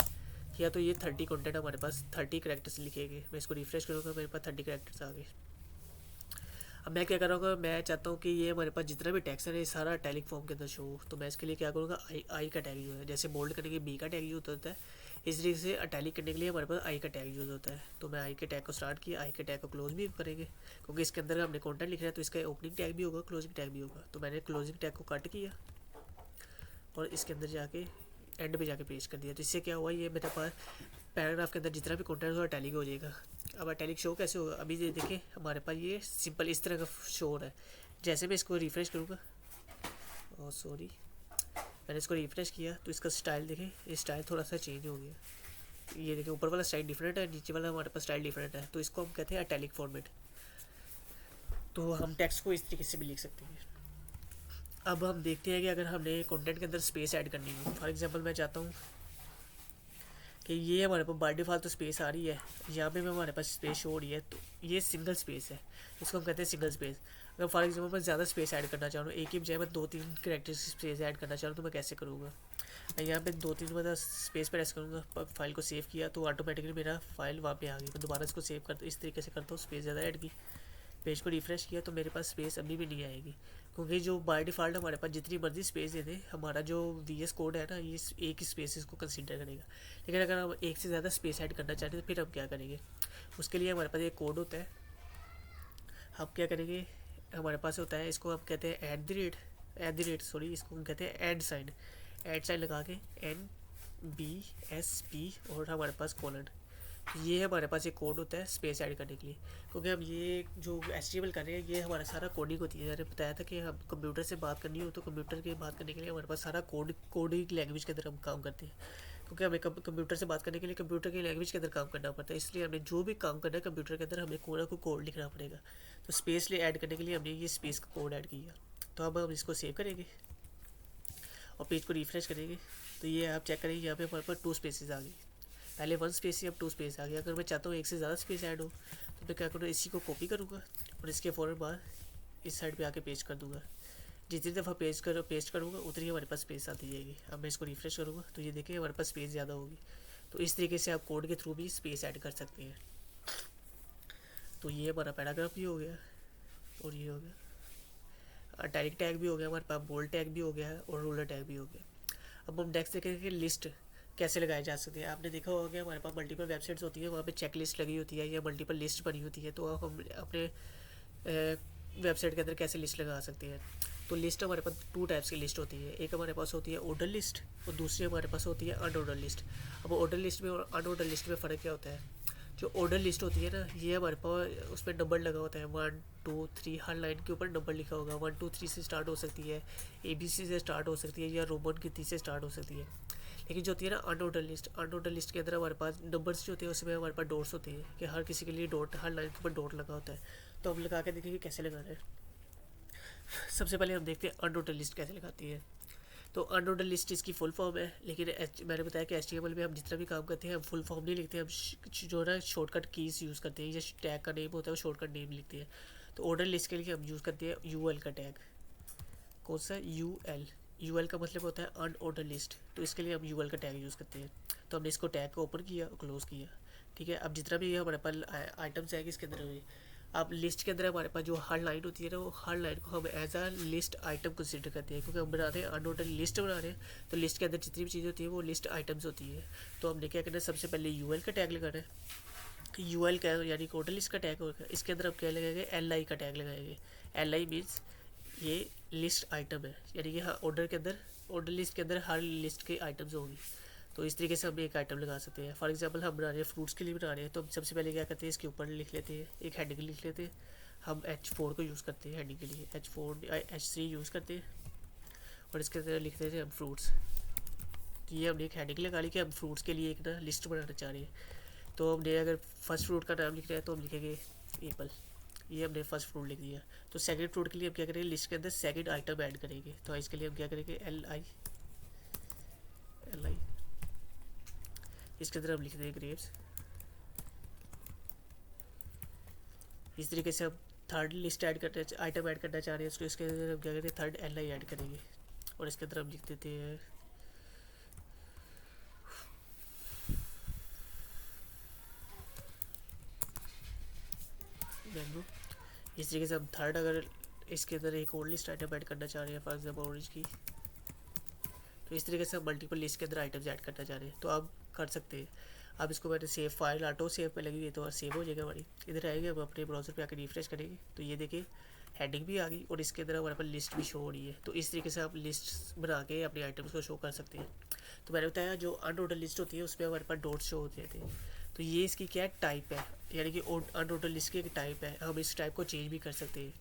या तो ये 30 कंटेंट हमारे पास 30 करेक्टर्स लिखेंगे। मैं इसको रिफ्रेश करूँगा, मेरे पास 30 करेक्टर्स आ गए। अब मैं क्या करूँगा, मैं चाहता हूँ कि ये हमारे पास जितना भी टैक्स है ये सारा टैलिक फॉर्म के अंदर शो हो। तो मैं इसके लिए क्या करूँगा, आई का टैग यूज़ है, जैसे बोल्ड करने के बी का टैग यूज़ होता है, इस तरीके से अटैलिक करने के लिए हमारे पास आई का टैग यूज़ होता है। तो मैं आई के टैग को स्टार्ट किया, आई के टैग को क्लोज भी करेंगे क्योंकि इसके अंदर हमने कॉन्टेंट लिख रहा है, तो इसका ओपनिंग टैग भी होगा, क्लोजिंग टैग भी होगा। तो मैंने क्लोजिंग टैग को कट किया और इसके अंदर जाके एंड पे जाके पेस्ट कर दिया। तो इससे क्या हुआ, ये मेरे पास पैराग्राफ के अंदर जितना भी कंटेंट होगा अटैलिक हो जाएगा। अब अटैलिक शो कैसे होगा, अभी ये देखिए हमारे पास ये सिंपल इस तरह का शो हो रहा है। जैसे मैं इसको रिफ्रेश करूँगा, और सॉरी मैंने इसको रिफ्रेश किया तो इसका स्टाइल देखें, ये स्टाइल थोड़ा सा चेंज हो गया। ये देखें ऊपर वाला स्टाइल डिफरेंट है, नीचे वाला हमारे पास स्टाइल डिफरेंट है। तो इसको हम कहते हैं अटैलिक फॉर्मेट। तो हम टेक्स्ट को इस तरीके से भी लिख सकते हैं। अब हम देखते हैं कि अगर हमने कंटेंट के अंदर स्पेस ऐड करनी हो, फॉर एग्जांपल मैं चाहता हूँ कि ये हमारे पास बाय डिफ़ॉल्ट तो स्पेस आ रही है, यहाँ पे भी हमारे पास स्पेस शो हो रही है, तो ये सिंगल स्पेस है, इसको हम कहते हैं सिंगल स्पेस। अगर फॉर एग्जांपल मैं ज़्यादा स्पेस ऐड करना चाहूँ, एक ही बजाय मैं 2-3 कैरेक्टर्स की स्पेस ऐड करना चाहूँ, तो मैं कैसे करूँगा। मैं यहाँ पे 2-3 मतलब स्पेस पर ऐसे करूँगा, फाइल को सेव किया तो ऑटोमेटिकली मेरा फाइल वहाँ पे आ गई। मैं दोबारा इसको सेव करता हूँ, इस तरीके से करता हूँ, स्पेस ज़्यादा ऐड की, पेज को रिफ़्रेश किया तो मेरे पास स्पेस अभी भी नहीं आएगी, क्योंकि जो बाय डिफ़ॉल्ट हमारे पास जितनी मर्जी स्पेस दे दे, हमारा जो VS कोड है ना, ये एक ही स्पेस इसको कंसीडर करेगा। लेकिन अगर हम एक से ज़्यादा स्पेस ऐड करना चाहते हैं तो फिर हम क्या करेंगे, उसके लिए हमारे पास एक कोड होता है। हम क्या करेंगे, हमारे पास होता है, इसको हम कहते हैं एट द रेट सॉरी, इसको हम कहते हैं ऐड साइन लगा के NBSP और हमारे पास कॉलन। ये हमारे पास एक कोड होता है स्पेस ऐड करने के लिए, क्योंकि हम ये जो HTML कर रहे हैं ये हमारा सारा कोडिंग होती है। मैंने बताया था कि हम कंप्यूटर से बात करनी हो तो कंप्यूटर की बात करने के लिए हमारे पास सारा कोडिंग लैंग्वेज के अंदर हम काम करते हैं, क्योंकि हमें कंप्यूटर से बात करने के लिए कंप्यूटर की लैंग्वेज के अंदर काम करना पड़ता है। इसलिए हमें जो भी काम करना है कंप्यूटर के अंदर हमें कोई ना कोई कोड लिखना पड़ेगा। तो स्पेस ले ऐड करने के लिए हमने ये स्पेस का कोड ऐड किया। तो अब हम इसको सेव करेंगे और पेज को रिफ्रेश करेंगे, तो ये आप चेक करेंगे यहाँ पे हमारे पास 2 स्पेसेस आ गई। पहले 1 स्पेस ही, अब 2 स्पेस आ गया। अगर मैं चाहता हूँ एक से ज़्यादा स्पेस ऐड हो तो मैं क्या करूँगा, इसी को कॉपी करूँगा और इसके फ़ौरन बाद इस साइड पे आके पेस्ट कर दूँगा। जितनी दफ़ा पेस्ट करूँगा उतनी हमारे पास स्पेस आती जाएगी। अब मैं इसको रिफ्रेश करूँगा तो ये देखिए हमारे पास स्पेस ज़्यादा होगी। तो इस तरीके से आप कोड के थ्रू भी स्पेस ऐड कर सकते हैं। तो ये हमारा पैराग्राफ भी हो गया और ये हो गया, अटैलिक टैग भी हो गया हमारे पास, बोल्ड टैग भी हो गया है और रूलर टैग भी हो गया। अब हम नेक्स्ट देखेंगे कि लिस्ट कैसे लगाए जा सकते हैं। आपने देखा होगा कि हमारे पास मल्टीपल वेबसाइट्स होती है, वहाँ पे चेक लिस्ट लगी होती है या मल्टीपल लिस्ट बनी होती है। तो हम अपने वेबसाइट के अंदर कैसे लिस्ट लगा सकते हैं। तो लिस्ट हमारे पास 2 टाइप्स की लिस्ट होती है, एक हमारे पास होती है ऑर्डर लिस्ट और दूसरी हमारे पास होती है अनऑर्डर लिस्ट। अब ऑर्डर लिस्ट में और अनऑर्डर लिस्ट में फ़र्क क्या होता है, जो ऑर्डर लिस्ट होती है ना, ये हमारे पास उसमें नंबर लगा होता है 1 2 3, हर लाइन के ऊपर नंबर लिखा होगा। 1 2 3 से स्टार्ट हो सकती है, ABC से स्टार्ट हो सकती है या रोमन की 30 से स्टार्ट हो सकती है। लेकिन जो होती है ना अनऑर्डर लिस्ट के अंदर हमारे पास नंबर्स जो होते हैं उसमें हमारे पास डॉट्स होते हैं कि हर किसी के लिए डॉट, हर लाइन के ऊपर डॉट लगा होता है। तो हम लगा के देखेंगे कैसे लगाना है। सबसे पहले हम देखते हैं अनऑर्डर लिस्ट कैसे लगाती है। तो अनऑर्डर लिस्ट इसकी फुल फॉर्म है, लेकिन मैंने बताया कि HTML में हम जितना भी काम करते हैं हम फुल फॉर्म नहीं लिखते, हम जो है शॉर्टकट कीज़ यूज़ करते हैं, जैसे टैग का नेम होता है वो शॉर्टकट नेम लिखते हैं। तो ऑर्डर लिस्ट के लिए हम यूज़ करते हैं UL का टैग। कौन सा, UL का मतलब होता है अनऑर्डर लिस्ट, तो इसके लिए हम UL का टैग यूज़ करते हैं। तो हमने इसको टैग को ओपन किया और क्लोज़ किया, ठीक है। अब जितना भी हमारे पास आइटम्स आएंगे इसके अंदर हुए, अब लिस्ट के अंदर हमारे पास जो हर लाइन होती है ना, वो हर लाइन को हम as a list item consider करते हैं, क्योंकि हम बना रहे हैं अनऑर्डर लिस्ट बना रहे हैं। तो लिस्ट के अंदर जितनी भी चीज़ें होती है वो लिस्ट आइटम्स होती है। तो हमने क्या करना है, सबसे पहले UL का टैग लगाना है। UL का यानी ऑर्डर लिस्ट का टैग होगा, इसके अंदर हम क्या लगाएंगे, LI का टैग लगाएंगे। LI मीन्स ये लिस्ट आइटम है, यानी कि हाँ ऑर्डर के अंदर, ऑर्डर लिस्ट के अंदर हर लिस्ट के आइटम्स होंगी। तो इस तरीके से हम एक आइटम लगा सकते हैं। फॉर एग्जांपल हम बना रहे हैं फ्रूट्स के लिए बना रहे हैं, तो हम सबसे पहले क्या करते हैं, इसके ऊपर लिख लेते हैं, एक हेडिंग लिख लेते हैं। हम H4 को यूज़ करते हैं हेडिंग के लिए, H3 यूज़ करते हैं और इसके अंदर लिख देते हैं हम फ्रूट्स। तो ये हमने एक हेडिंग लगा ली कि हम फ्रूट्स के लिए एक ना लिस्ट बनाना चाह रहे हैं। तो हमने अगर फर्स्ट फ्रूट का नाम लिख रहे हैं तो हम लिखेंगे एप्पल, ये हमने फर्स्ट फ्रूट लिख दिया। तो सेकंड फ्रूट के लिए हम क्या करेंगे, लिस्ट के अंदर सेकंड आइटम ऐड करेंगे। तो इसके लिए हम क्या करेंगे, एल आई, इसके अंदर हम लिख देंगे ग्रेप्स। इस तरीके से हम थर्ड लिस्ट ऐड करना, आइटम ऐड करना चाह रहे हैं उसको, इसके अंदर हम क्या करेंगे, थर्ड एल आई ऐड करेंगे। और इसके अंदर हम लिख देते हैं मैंगो। इस तरीके से हम थर्ड, अगर इसके अंदर एक और लिस्ट आइटम ऐड करना चाह रहे हैं, फॉर एग्जाम्पल ऑरेंज की, तो इस तरीके से हम मल्टीपल लिस्ट के अंदर आइटम्स ऐड करना चाह रहे हैं तो आप कर सकते हैं। अब इसको मैंने सेव फाइल ऑटो सेव पे लगी हुई है तो सेव हो जाएगा हमारी। इधर आएंगे, हम अपने ब्राउज़र पे आकर रिफ्रेश करेंगे तो ये देखिए हेडिंग भी आ गई और इसके अंदर हमारे पास लिस्ट भी शो हो रही है। तो इस तरीके से आप लिस्ट बना के अपने आइटम्स को शो कर सकते हैं। तो मैंने बताया जो अनऑर्डर लिस्ट होती है उसमें हमारे पास डॉट शो होते थे। तो ये इसकी क्या टाइप है, यानी कि अनऑर्डर लिस्ट की एक टाइप है, हम इस टाइप को चेंज भी कर सकते हैं।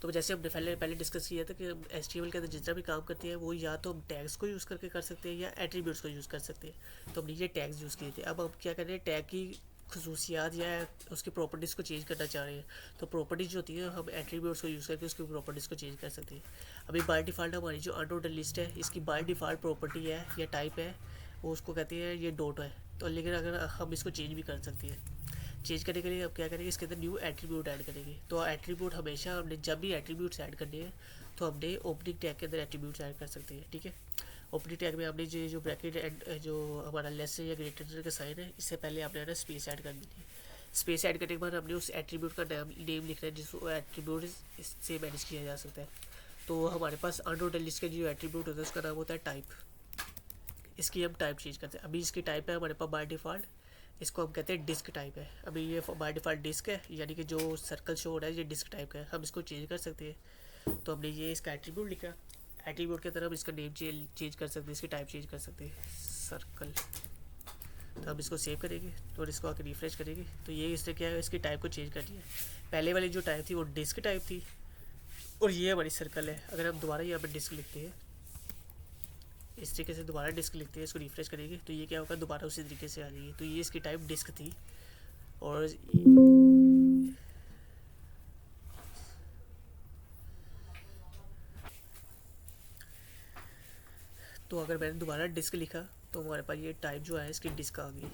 तो जैसे हमने पहले डिस्कस किया था कि हम HTML के अंदर जितना भी काम करते हैं वो या तो हम टैग्स को यूज़ करके कर सकते हैं या एट्रीब्यूट्स को यूज़ कर सकते हैं। तो हमने ये टैग्स यूज़ किए थे। अब हम क्या कर रहे हैं, टैग की खसूसियात या उसकी प्रॉपर्टीज़ को चेंज करना चाह रहे हैं। तो प्रॉपर्टीज़ जो होती है हम एट्रीब्यूट्स को यूज़ करके उसकी प्रॉपर्टीज़ को चेंज कर सकते हैं। अभी बाय डिफ़ॉल्ट हमारी जो अनऑर्डर लिस्ट है इसकी बाय डिफ़ॉल्ट प्रॉपर्टी है या टाइप है वो उसको कहते हैं ये डॉट है। तो लेकिन अगर हम इसको चेंज भी कर सकते हैं। चेंज करने के लिए अब क्या करेंगे, इसके अंदर न्यू एट्रीब्यूट ऐड करेंगे। तो एट्रीब्यूट हमेशा हमने जब भी एट्रीब्यूट्स ऐड करने हैं तो हमने ओपनिंग टैग के अंदर एट्रीब्यूट्स ऐड कर सकते हैं। ठीक है, ओपनिंग टैग में हमने जो ब्रैकेट एंड जो हमारा लेस या ग्रेटर का साइन है इससे पहले आपने ना स्पेस ऐड कर दी है। स्पेस ऐड करने के बाद हमने उस एट्रीब्यूट का नेम लिखना है जिसको एट्रीब्यूट इससे मैनेज किया जा सकता है। तो हमारे पास अनऑर्डर लिस्ट का जो एट्रीब्यूट होता है उसका नाम होता है टाइप। इसकी हम टाइप चेंज करते हैं। अभी इसकी टाइप है हमारे पास बाय डिफ़ॉल्ट, इसको हम कहते हैं डिस्क टाइप है। अभी ये बाय डिफ़ॉल्ट डिस्क है, यानी कि जो सर्कल शो हो रहा है ये डिस्क टाइप का है। हम इसको चेंज कर सकते हैं। तो हमने ये इसका एट्रीब्यूट लिखा, एट्रीब्यूट के तरह हम इसका नेम चेंज कर सकते हैं, इसकी टाइप चेंज कर सकते हैं, सर्कल। तो हम इसको सेव करेंगे और इसको आकर रिफ्रेश करेंगे तो ये इसने क्या है, इसकी टाइप को चेंज कर दिया। पहले वाली जो टाइप थी वो डिस्क टाइप थी और ये हमारी सर्कल है। अगर हम दोबारा यहाँ पर डिस्क लिखते हैं, इस तरीके से दोबारा डिस्क लिखते हैं, इसको रिफ्रेश करेंगे तो ये क्या होगा, दोबारा उसी तरीके से आ जाएगी। तो ये इसकी टाइप डिस्क थी और तो अगर मैंने दोबारा डिस्क लिखा तो हमारे पास ये टाइप जो है इसकी डिस्क आ गई।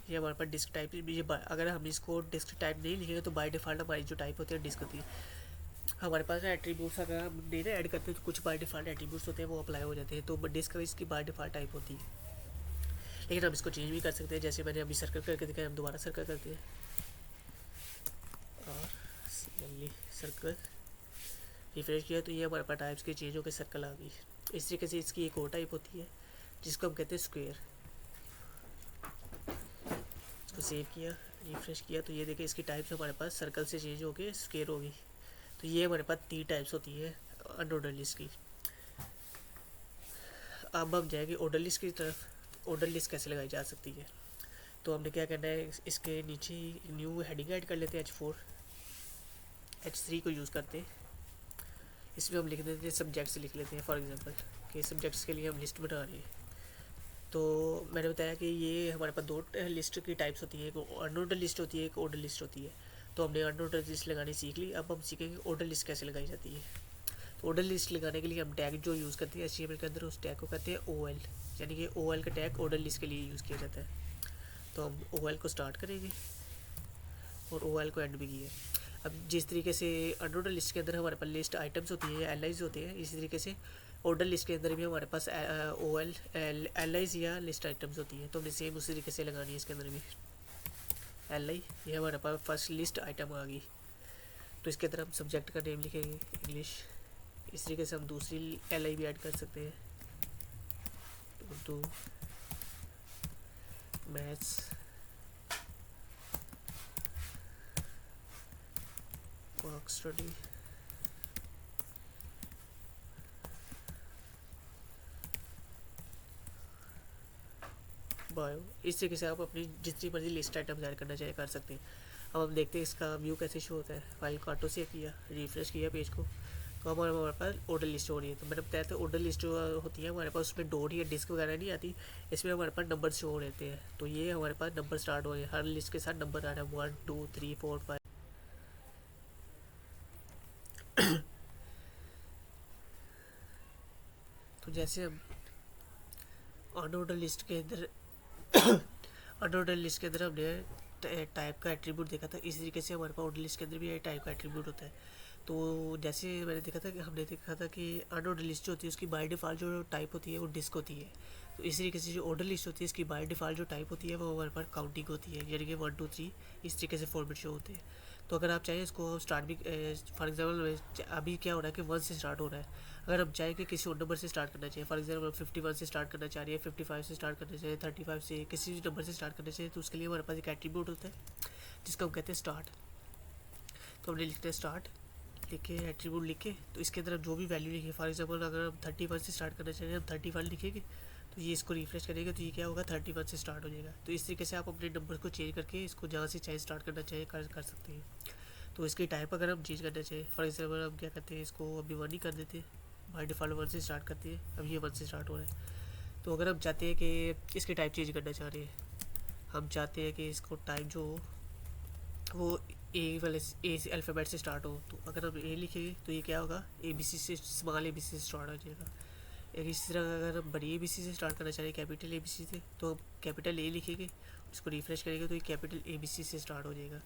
ये हमारे पास डिस्क टाइप, ये अगर हम इसको डिस्क टाइप नहीं लिखेंगे तो बाय डिफ़ॉल्ट हमारी जो टाइप होती है डिस्क होती है। हमारे पास एट्रीब्यूट्स अगर हम नहीं ऐड करते तो कुछ बाय डिफ़ॉल्ट एट्रीब्यूट्स होते हैं वो अप्लाई हो जाते हैं। तो डिस्क इसकी बाय डिफ़ॉल्ट टाइप होती है, लेकिन हम इसको चेंज भी कर सकते हैं। जैसे मैंने अभी सर्कल करके दिखाया, हम दोबारा सर्कल करते हैं और सर्कल रिफ्रेश किया तो ये हमारे पास टाइप्स के चेंज होकर सर्कल आ गई। इस तरीके से इसकी एक और टाइप होती है जिसको हम कहते हैं स्क्वायर। इसको सेव किया, रिफ्रेश किया तो ये देखिए इसकी टाइप्स हमारे पास सर्कल से चेंज होकर स्क्वायर हो गई। तो ये हमारे पास 3 टाइप्स होती है अनऑर्डर लिस्ट की। अब हम जाएंगे ऑर्डर लिस्ट की तरफ। ऑर्डर लिस्ट कैसे लगाई जा सकती है, तो हमने क्या करना है, इसके नीचे ही न्यू हेडिंग ऐड कर लेते हैं, H4 H3 को यूज़ करते हैं। इसमें हम लिख देते हैं सब्जेक्ट्स लिख लेते हैं, फॉर एग्जांपल कि सब्जेक्ट्स के लिए हम लिस्ट बना रहे हैं। तो मैंने बताया कि ये हमारे पास 2 लिस्ट की टाइप्स होती है, एक अनऑर्डर लिस्ट होती है, एक ऑर्डर लिस्ट होती है। तो हमने अनऑर्डर लिस्ट लगानी सीख ली। अब हम सीखेंगे ऑर्डर लिस्ट कैसे लगाई जाती है। तो ऑर्डर लिस्ट लगाने के लिए हम टैग जो यूज़ करते हैं HTML के अंदर, उस टैग को कहते हैं OL, यानी कि OL का टैग ऑर्डर लिस्ट के लिए यूज़ किया जाता है। तो हम OL को स्टार्ट करेंगे और OL को एंड भी किया। अब जिस तरीके से अनऑर्डर लिस्ट के अंदर हमारे पास लिस्ट आइटम्स होती है, LIs होते हैं, इसी तरीके से ऑर्डर लिस्ट के अंदर भी हमारे पास OL LIs या लिस्ट आइटम्स होती है। तो हमने सेम उसी तरीके से लगानी है इसके अंदर भी। LI ये हमारे पास फर्स्ट लिस्ट आइटम आ गई, तो इसके अंदर हम सब्जेक्ट का नेम लिखेंगे इंग्लिश। इस तरीके से हम दूसरी LI भी ऐड कर सकते हैं, Urdu, maths, work study, bio. इस तरीके से आप अपनी जितनी मर्जी लिस्ट आइटम्स ऐड करना चाहे कर सकते हैं। अब हम देखते हैं इसका व्यू कैसे शो होता है। फाइल को ऑटो सेव किया, रिफ्रेश किया पेज को, तो तो हमारे पास ऑर्डर लिस्ट हो रही है। तो मैंने बताया था ऑर्डर लिस्ट जो होती है हमारे पास उसमें डॉट या डिस्क वगैरह नहीं आती, इसमें हमारे पास नंबर शो हो रहते हैं। तो ये हमारे पास नंबर स्टार्ट हो रहे हैं, हर लिस्ट के साथ नंबर आ रहा है 1 2 3 4 5। तो जैसे हम अनऑर्डर लिस्ट के अंदर अनऑर्डर लिस्ट के अंदर हमने टाइप का एट्रीब्यूट देखा था, इसी तरीके से हमारे पास ऑर्डर लिस्ट के अंदर भी टाइप का एट्रीब्यूट होता है। तो जैसे मैंने देखा था कि हमने देखा था कि अनऑर्डर लिस्ट जो होती है उसकी बाय डिफ़ॉल्ट जो टाइप होती है वो डिस्क होती है। तो इसी तरीके से जो ऑर्डर लिस्ट होती है इसकी बाय डिफ़ॉल्ट जो टाइप होती है वो हमारे पास काउंटिंग होती है, यानी कि 1 2 3 इस तरीके से फॉर्मेट शो होते हैं। तो अगर आप चाहें इसको स्टार्ट भी, फॉर एग्जाम्पल अभी क्या हो रहा है कि 1 से स्टार्ट हो रहा है, अगर हम चाहें कि किसी और नंबर से स्टार्ट करना चाहिए, फॉर एग्जाम्पल 51 से स्टार्ट करना चाह रही है, 55 से स्टार्ट करना चाहिए, 35 से, किसी भी नंबर से स्टार्ट करना चाहिए, तो उसके लिए हमारे पास एक एट्रीब्यूट होता है जिसको हम कहते हैं स्टार्ट। तो हमने लिखते हैं स्टार्ट, लिखे एट्रीब्यूट लिखे, तो इसके अंदर हम जो भी वैल्यू लिखे, फॉर एग्जाम्पल अगर हम 31 से स्टार्ट करना चाहिए हम 31 लिखेंगे, तो ये इसको रिफ्रेश करेंगे तो ये क्या होगा 31 से स्टार्ट हो जाएगा। तो इस तरीके से आप अपने नंबर को चेंज करके इसको जहाँ से चाहे स्टार्ट करना चाहिए कर सकते हैं। तो इसकी टाइप अगर हम चेंज करना चाहिए, फॉर एग्जाम्पल हम क्या करते हैं, इसको अभी 1 ही कर देते हैं, बाई डिफ़ॉल्ट 1 से स्टार्ट करते हैं, अब ये 1 से स्टार्ट हो रहा है। तो अगर हम चाहते हैं कि इसकी टाइप चेंज करना चाह रहे हैं, हम चाहते हैं कि इसको टाइप जो वो ए वाले ए से अल्फ़ाबेट से स्टार्ट हो, तो अगर हम ए लिखेंगे तो ये क्या होगा ए बी सी से, स्मॉल ए बी सी से स्टार्ट हो जाएगा। एक इसी तरह अगर हम बड़ी ए बी सी से स्टार्ट करना चाह रहे हैं कैपिटल ए बी सी से, तो हम कैपिटल ए लिखेंगे, उसको रिफ्रेश करेंगे तो ये कैपिटल ए बी सी से स्टार्ट हो जाएगा।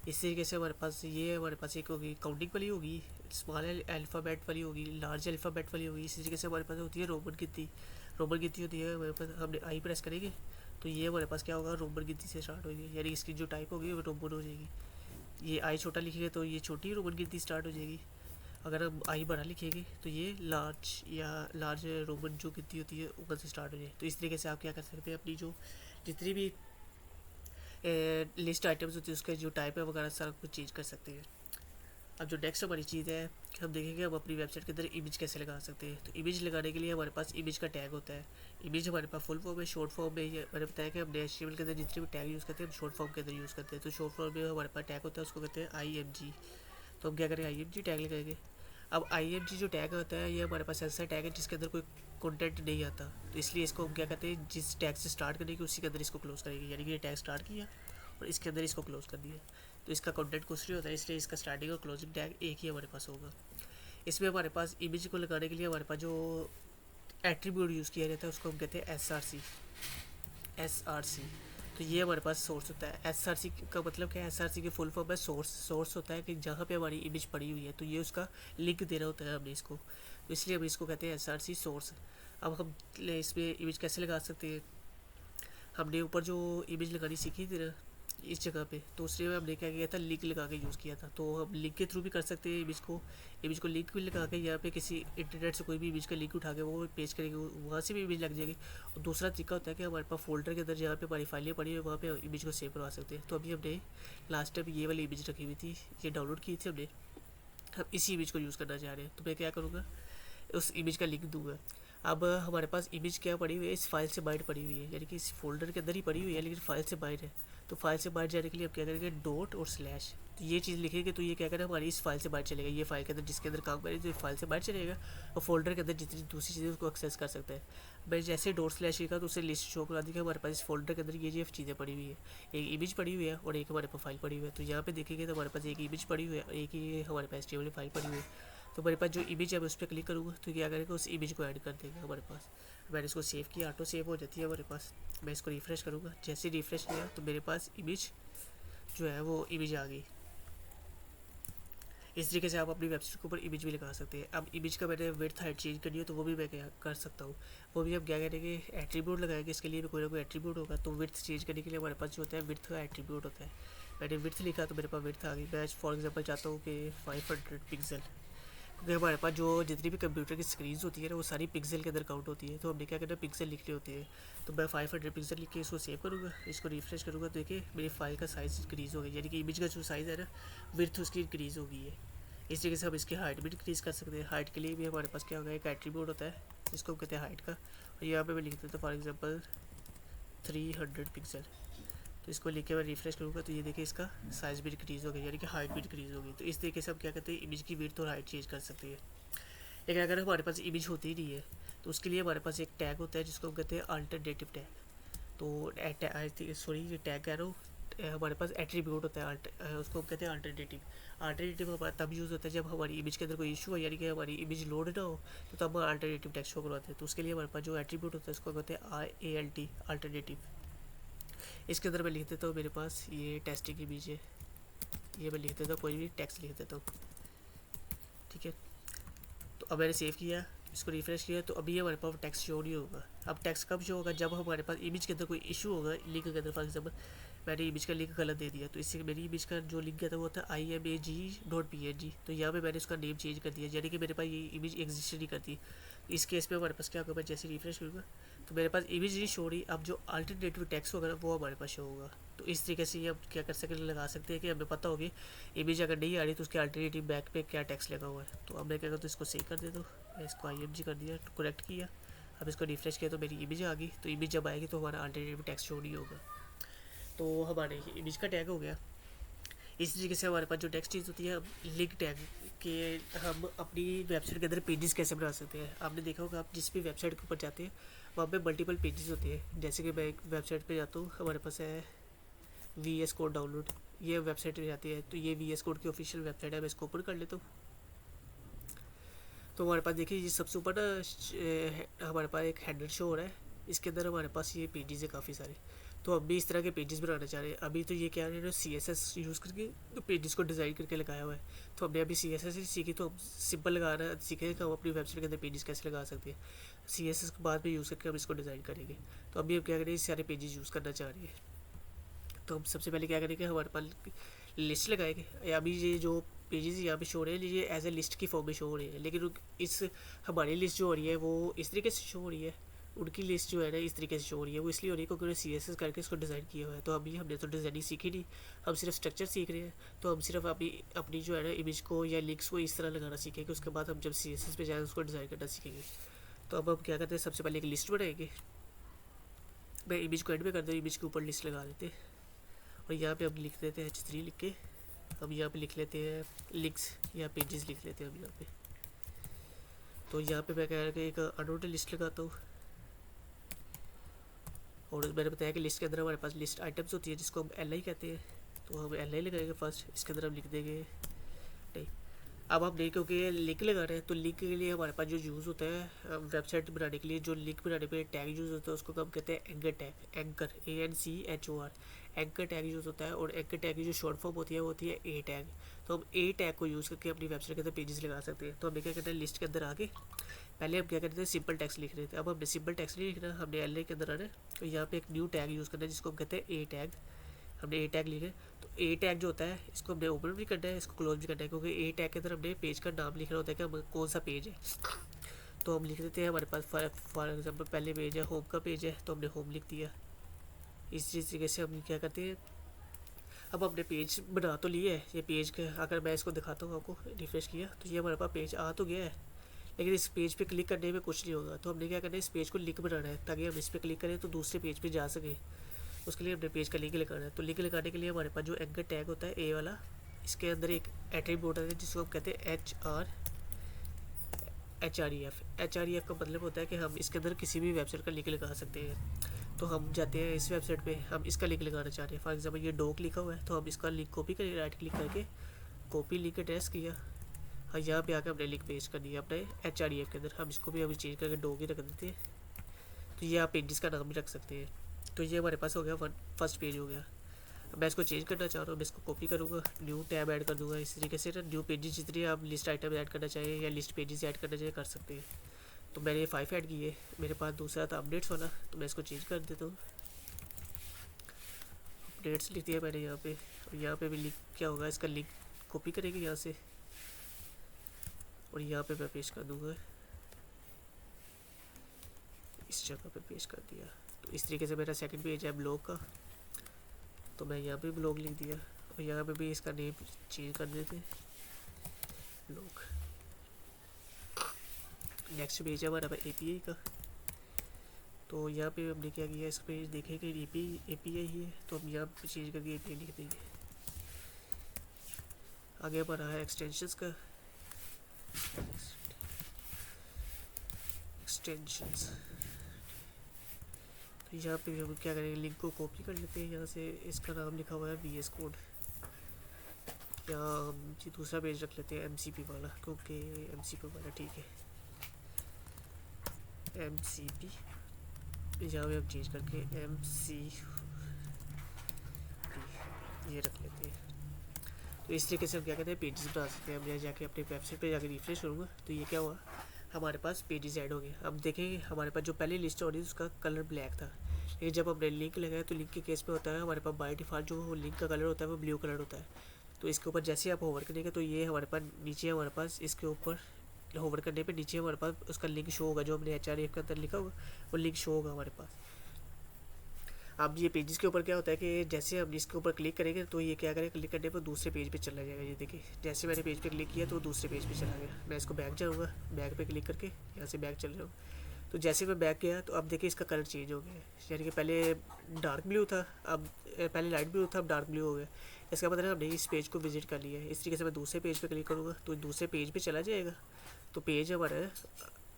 इस तरीके से हमारे पास ये हमारे पास एक होगी काउंटिंग वाली होगी, स्मॉल अल्फ़ाबेट वाली होगी, लार्ज अल्फ़ाबेट वाली होगी। इसी तरीके से हमारे पास होती है रोमन गिनती, रोमन गिनती होती है हमारे पास, हमने आई प्रेस करेंगे तो ये हमारे पास क्या होगा रोमन गिनती से स्टार्ट होगी, यानी इसकी जो टाइप होगी वो रोमन हो जाएगी। ये आई छोटा लिखेंगे तो ये छोटी रोमन गिनती स्टार्ट हो जाएगी। अगर हम आई बड़ा लिखेंगे तो ये लार्ज या लार्ज रोमन जो गिनती होती है ऊपर से स्टार्ट हो जाए। तो इस तरीके से आप क्या कर सकते हैं, अपनी जो जितनी भी लिस्ट आइटम्स होती है उसका जो टाइप है वगैरह सारा कुछ चेंज कर सकते हैं। अब जो नेक्स्ट हमारी चीज़ है, हम देखेंगे हम अपनी वेबसाइट के अंदर इमेज कैसे लगा सकते हैं। तो इमेज लगाने के लिए हमारे पास इमेज का टैग होता है। इमेज हमारे पास फुल फॉर्म है, शॉर्ट फॉर्म है, मैंने बताया कि हमने HTML के अंदर जितने भी टैग यूज़ करते हैं हम शॉर्ट फॉर्म के अंदर यूज़ करते हैं। तो शॉर्ट फॉर्म में हमारे पास टैग होता है, उसको कहते हैं IMG। तो हम क्या करेंगे IMG टैग लगाएंगे। अब IMG जो टैग होता है ये हमारे पास ऐसा टैग है जिसके अंदर कोई कंटेंट नहीं आता, तो इसलिए इसको हम क्या कहते हैं, जिस टैग से स्टार्ट करेंगे उसी के अंदर इसको क्लोज करेंगे, यानी कि ये टैग स्टार्ट किया और इसके अंदर इसको क्लोज कर दिया। तो इसका कंटेंट कुछ नहीं होता है, इसलिए इसका स्टार्टिंग और क्लोजिंग टैग एक ही हमारे पास होगा। इसमें हमारे पास इमेज को लगाने के लिए हमारे पास जो एट्रीब्यूट यूज़ किया जाता है उसको हम कहते हैं SRC। तो ये हमारे पास सोर्स होता है। SRC का मतलब क्या है, SRC की फुल फॉर्म है सोर्स। सोर्स होता है कि जहाँ पे हमारी इमेज पड़ी हुई है तो ये उसका लिंक देना होता है हमने इसको, तो इसलिए हम इसको कहते हैं SRC सोर्स। अब हम इसमें इमेज कैसे लगा सकते हैं, हमने ऊपर जो इमेज लगानी सीखी थी ना इस जगह पे, तो उसमें हमने क्या किया था, लिंक लगा के यूज़ किया था। तो हम लिंक के थ्रू भी कर सकते हैं इमेज को लिंक भी लगा के, यहाँ पे किसी इंटरनेट से कोई भी इमेज का लिंक उठा के वो पेज करेंगे, वहाँ से भी इमेज लग जाएगी। और दूसरा तरीका होता है कि हमारे पास फोल्डर के अंदर जहाँ पे हमारी फाइलें पड़ी है वहाँ पे इमेज को सेव करवा सकते हैं। तो अभी हमने लास्ट टाइम ये वाली इमेज रखी हुई थी, ये डाउनलोड की थी हमने, हम इसी इमेज को यूज़ करना चाह रहे हैं। तो मैं क्या करूँगा, उस इमेज का लिंक दूंगा। अब हमारे पास इमेज क्या पड़ी हुई है, इस फाइल से बाहर पड़ी हुई है, यानी कि इस फोल्डर के अंदर ही पड़ी हुई है लेकिन फाइल से बाहर है। तो फाइल से बाहर जाने के लिए हम क्या करेंगे, डॉट और स्लैश, तो ये चीज़ लिखेंगे तो ये क्या करेगा हमारी इस फाइल से बाहर चलेगा। ये फाइल के अंदर जिसके अंदर काम करें तो फाइल से बाहर चलेगा और फोल्डर के अंदर जितनी दूसरी चीज़ें उसको एक्सेस कर सकता है। मैं जैसे डॉट स्लैश लिखा तो उसे लिस्ट शो करा दी कि हमारे पास इस फोल्डर के अंदर ये चीज़ें पड़ी हुई है, एक इमेज पड़ी हुई है और एक हमारे पास फाइल पड़ी हुई है। तो यहाँ पे देखेंगे तो हमारे पास एक इमेज पड़ी हुई है और एक ही हमारे पास HTML फाइल पड़ी हुई है। तो मेरे पास जो इमेज है मैं उस पर क्लिक करूँगा तो क्या करेगा, उस इमेज को ऐड कर देगा हमारे पास। मैंने इसको सेव किया, ऑटो सेव हो जाती है हमारे पास। मैं इसको रिफ़्रेश करूँगा, जैसे रिफ़्रेश किया तो मेरे पास इमेज जो है वो इमेज आ गई। इस तरीके से आप अपनी वेबसाइट के ऊपर इमेज भी लगा सकते हैं। अब इमेज का मैंने विड्थ हाइट चेंज करनी हो तो वो भी मैं क्या कर सकता हूँ, वो भी हम क्या करेंगे, एट्रीब्यूट लगाएंगे। इसके लिए भी कोई ना कोई एट्रीब्यूट होगा। तो विड्थ चेंज करने के लिए हमारे पास जो होता है विड्थ का एट्रीब्यूट होता है। मैंने विड्थ लिखा तो मेरे पास विड्थ आ गई। मैं फॉर एग्जाम्पल चाहता हूँ कि 500 पिक्सल, क्योंकि हमारे पास जो जितनी भी कंप्यूटर की स्क्रीन होती है ना वो सारी पिक्सल के अंदर काउंट होती है। तो हमने क्या करना है, पिक्सल लिखने होते हैं। तो मैं 500 पिक्सल लिख के इसको सेव करूँगा, इसको रिफ्रेश करूँगा, तो देखिए मेरी फाइल का साइज़ इंक्रीज़ हो गया, यानी कि इमेज का जो साइज़ है ना विड्थ उसकी इंक्रीज़ हो गई है। इस तरीके से हम इसकी हाइट भी इंक्रीज़ कर सकते हैं। हाइट के लिए भी हमारे पास क्या होगा, एक एट्रीब्यूट होता है जिसको कहते हैं हाइट का, और यहाँ पे मैं लिख देता हूँ फॉर एग्जांपल 300 पिक्सल। तो इसको लेके मैं रिफ्रेश करूँगा तो ये देखिए इसका साइज़ भी डिक्रीज़ हो गया, यानी कि हाइट भी डिक्रीज़ हो गई। तो इस तरीके से हम क्या करते हैं, इमेज की विड्थ और हाइट चेंज कर सकते हैं। लेकिन अगर हमारे पास इमेज होती ही नहीं है तो उसके लिए हमारे पास एक टैग होता है जिसको हम कहते हैं अल्टरनेटिव टैग। तो आई थिंक सॉरी ये टैग कह रहा हूँ, हमारे पास एट्रीब्यूट होता है, उसको हम कहते हैं अल्टरनेटिव। अल्टरनेटिव हमारा तब यूज़ होता है जब हमारी इमेज के अंदर कोई इशू है, यानी कि हमारी इमेज लोड ना हो, तो तब हम अल्टरनेटिव टैग शो करवाते हैं। तो उसके लिए हमारे पास जो एट्रीब्यूट होता है उसको कहते हैं ALT अल्टरनेटिव। इसके अंदर मैं लिख देता हूँ, मेरे पास ये टेस्टिंग इमेज है, ये मैं लिख देता हूँ, कोई भी टेक्स्ट लिख देता हूँ, ठीक है। तो अब मैंने सेव किया, इसको रिफ्रेश किया, तो अभी हमारे पास टेक्स्ट शो नहीं होगा। अब टेक्स्ट कब शो होगा, जब हमारे पास इमेज के अंदर कोई इशू होगा। लिंक के अंदर फॉर एग्जाम्पल मैंने इमेज का लिंक गलत दे दिया, तो इससे मेरी इमेज का जो लिंक गया था वो था imag.png। तो यहाँ पे मैंने उसका नेम चेंज कर दिया, यानी कि मेरे पास ये इमेज एग्जिस्ट नहीं करती। इस केस में हमारे पास क्या होगा, मैं जैसे रिफ्रेश करूँगा तो मेरे पास इमेज नहीं शो रही। अब जो अल्टरनेटिव टेक्स्ट होगा वो हमारे पास शो होगा। तो इस तरीके से ये हम क्या कर सकते लगा सकते हैं कि हमें पता होगी इमेज अगर नहीं आ रही तो उसके अल्टरनेटिव बैक पे क्या टेक्स्ट लगा हुआ है। तो अब मैं क्या करता हूँ, इसको सेव कर देता हूँ, मैं इसको IMG कर दिया, करेक्ट किया। अब इसको रिफ्रेश किया तो मेरी इमेज आ गई। तो इमेज जब आएगी तो हमारा अल्टरनेटिव टेक्स्ट शो नहीं होगा। तो हमारे इमेज का टैग हो गया। इस तरीके से हमारे पास जो टेक्स्ट चीज़ होती है, लिंक टैग के हम अपनी वेबसाइट के अंदर पेजेस कैसे बना सकते हैं। आपने देखा होगा, आप जिस भी वेबसाइट के ऊपर जाते हैं वहाँ पे मल्टीपल पेजेस होते हैं। जैसे कि मैं एक वेबसाइट पे जाता हूँ, हमारे पास है VS कोड डाउनलोड, ये वेबसाइट पे जाती है। तो ये VS कोड की ऑफिशियल वेबसाइट है, मैं इसको ओपन कर लेता हूँ। तो हमारे पास देखिए ये सबसे ऊपर ना हमारे पास एक हैंडल शो हो रहा है, इसके अंदर हमारे पास ये पेजेस है काफ़ी सारे। तो हम भी इस तरह के पेजेस बनाना चाह रहे हैं। अभी तो ये क्या है, CSS यूज़ करके तो पेजेस को डिज़ाइन करके लगाया हुआ है। तो हमने अभी CSS ही सीखी, तो हम सिंपल लगाना सीखेंगे कि हम अपनी वेबसाइट के अंदर पेजेस कैसे लगा सकते हैं। CSS के बाद में यूज़ करके हम इसको डिज़ाइन करेंगे। तो अभी हम क्या करेंगे, सारे पेजेस यूज़ करना चाह रहे हैं। तो हम सबसे पहले क्या करेंगे, हमारे पास लिस्ट लगाएंगे। अभी ये जो पेजेस यहाँ पे शो हो रहे हैं, ये एज ए लिस्ट की फॉर्म में शो हो रहे हैं, लेकिन इस हमारी लिस्ट जो हो रही है वो इस तरीके से शो हो रही है। उनकी लिस्ट जो है ना इस तरीके से शो हो रही है, वो इसलिए हो रही है क्योंकि उन्होंने CSS करके इसको डिज़ाइन किया हुआ है। तो अभी हमने तो डिज़ाइनिंग सीखी नहीं, हम सिर्फ स्ट्रक्चर सीख रहे हैं। तो हम सिर्फ अभी अपनी जो है ना इमेज को या लिंक्स को इस तरह लगाना सीखेंगे। उसके बाद हम जब CSS पे जाएंगे उसको डिज़ाइन करना सीखेंगे। तो अब हम क्या करते हैं, सबसे पहले एक लिस्ट बनाएंगे। मैं इमेज को एंड में कर दूँ, इमेज के ऊपर लिस्ट लगा देते हैं। और यहाँ पे हम लिख देते हैं H3 लिख के, हम यहाँ पे लिख लेते हैं लिंक्स या पेजेस लिख लेते हैं हम यहाँ पे। तो यहाँ पे मैं कह रहा कि एक अनऑर्डर लिस्ट लगाता हूँ। और मैंने बताया कि लिस्ट के अंदर हमारे पास लिस्ट आइटम्स होती है जिसको हम LI कहते हैं। तो हम LI लगाएंगे फर्स्ट, इसके अंदर हम लिख देंगे नहीं। अब हम नहीं, क्योंकि लिंक लगा रहे हैं तो लिंक के लिए हमारे पास जो यूज़ होता है वेबसाइट बनाने के लिए, जो लिंक बनाने पे टैग यूज़ होता है उसको हम कहते हैं anchor tag. Anchor ANCHOR anchor tag use होता है। और एंकर टैग की जो शॉर्ट फॉर्म होती है वो होती है A टैग। तो हम A टैग को यूज़ करके अपनी वेबसाइट के अंदर पेजेस लगा सकते हैं। तो हमें क्या करना है, लिस्ट के अंदर आके पहले हम क्या करते थे, सिंपल टेक्स्ट लिख रहे थे। अब हमने सिंपल टेक्स्ट नहीं लिखना, हमने LI के अंदर आना है। तो यहाँ पे एक न्यू टैग यूज़ करना है जिसको हम कहते हैं A टैग। हमने A टैग लिखे, तो A टैग जो होता है इसको हमने ओपन भी करना है, इसको क्लोज भी करना है, क्योंकि A टैग के अंदर हमने पेज का नाम लिखना होता है कि हम कौन सा पेज है। तो हम लिख देते हैं, हमारे पास फॉर एग्जांपल पहले पेज है, होम का पेज है, तो हमने होम लिख दिया। इस तरीके से हम क्या करते हैं, अब हमने पेज बना तो लिया है। ये पेज का अगर मैं इसको दिखाता हूँ आपको, रिफ्रेश किया तो ये हमारे पास पेज आ तो गया है, लेकिन इस पेज पे क्लिक करने में कुछ नहीं होगा। तो हमने क्या करना है, इस पेज को लिंक बनाना है ताकि हम इस पर क्लिक करें तो दूसरे पेज पे जा सके। उसके लिए हमने पेज का लिंक लगाना है। तो लिंक लगाने के लिए हमारे पास जो एंकर टैग होता है A वाला, इसके अंदर एक एट्रीब्यूट है जिसको हम कहते हैं HREF का मतलब होता है कि हम इसके अंदर किसी भी वेबसाइट का लिंक लगा सकते हैं। तो हम जाते हैं इस वेबसाइट पे, हम इसका लिंक लगाना चाह रहे हैं। फॉर एग्जांपल ये डॉक लिखा हुआ है, तो हम इसका लिंक कॉपी करें, राइट क्लिक करके कॉपी लिंक एड्रेस किया। हाँ, यहाँ पे आकर हमने लिंक पेस्ट करनी है अपने HREF के अंदर। हम इसको भी अभी चेंज करके डॉक ही रख देते हैं। तो ये आप पेजेस का नाम भी रख सकते हैं। तो ये हमारे पास हो गया, फर्स्ट पेज हो गया। मैं इसको चेंज करना चाह रहा हूँ, मैं इसको कॉपी करूँगा, न्यू टैब ऐड कर दूँगा। इस तरीके से ना न्यू पेजेस जितनी आप लिस्ट आइटम ऐड करना चाहिए या लिस्ट पेजेस ऐड करना चाहिए कर सकते हैं। तो मैंने ये 5 ऐड किए। मेरे पास दूसरा था अपडेट्स वाला, तो मैं इसको चेंज कर देता हूँ। अपडेट्स लिख दिया मैंने यहाँ पे। और यहाँ पे भी लिंक क्या होगा, इसका लिंक कॉपी करेंगे यहाँ से और यहाँ पे मैं पेस्ट कर दूँगा, इस जगह पे पेस्ट कर दिया। तो इस तरीके से मेरा सेकंड पेज है ब्लॉग का, तो मैं यहाँ पे ब्लॉग लिख दिया। और यहाँ पे भी इसका नेम चेंज कर देते ब्लॉग। नेक्स्ट पेज है हमारा API का, तो यहाँ पे हमने क्या किया, इस पे देखें कि API ही है, तो हम यहाँ पे चेंज करके API लिख देंगे। आगे हमारा है एक्सटेंशंस का, एक्सटेंशंस। तो यहाँ पे हम क्या करेंगे, लिंक को कॉपी कर लेते हैं यहाँ से, इसका नाम लिखा हुआ है VS कोड। यहाँ हम दूसरा पेज रख लेते हैं MCP वाला, क्योंकि MCP वाला ठीक है, MCP। यहाँ पे हम चेंज करके MCP ये रख लेते हैं। तो इस तरीके से हम क्या कहते हैं, पेजेस बना सकते हैं। हम यहाँ जाके अपने वेबसाइट पे जाके रिफ्रेश करूँगा तो ये क्या हुआ, हमारे पास पेजेस ऐड हो गए। अब देखेंगे हमारे पास जो पहले लिस्ट हो रही है उसका कलर ब्लैक था, लेकिन जब हमने लिंक लगाया तो लिंक के केस में होता है हमारे पास बाय डिफ़ॉल्ट जो लिंक का कलर होता है वो ब्लू कलर होता है। तो इसके ऊपर जैसे आप होवर करेंगे तो ये हमारे पास नीचे, हमारे पास इसके ऊपर होवर करने पे नीचे हमारे पास उसका लिंक शो होगा, जो हमने HRF के अंदर लिखा होगा वो लिंक शो होगा हमारे पास। अब ये पेजेस के ऊपर क्या होता है कि जैसे हम इसके ऊपर क्लिक करेंगे तो ये क्या करेगा, क्लिक करने पर दूसरे पेज पे चला जाएगा। ये देखिए जैसे मैंने पेज पे क्लिक किया तो दूसरे पेज पे चला गया। मैं इसको बैक जाऊँगा, बैक पे क्लिक करके यहाँ से बैक चल रहा हूँ। तो जैसे मैं बैक गया तो अब देखिए इसका कलर चेंज हो गया है, यानी कि पहले डार्क ब्लू था, अब पहले लाइट ब्लू था, अब डार्क ब्लू हो गया। इसका मतलब हमने इस पेज को विजिट कर लिया है। इस तरीके से मैं दूसरे पेज पे क्लिक करूँगा तो दूसरे पेज पे चला जाएगा। तो पेज हमारा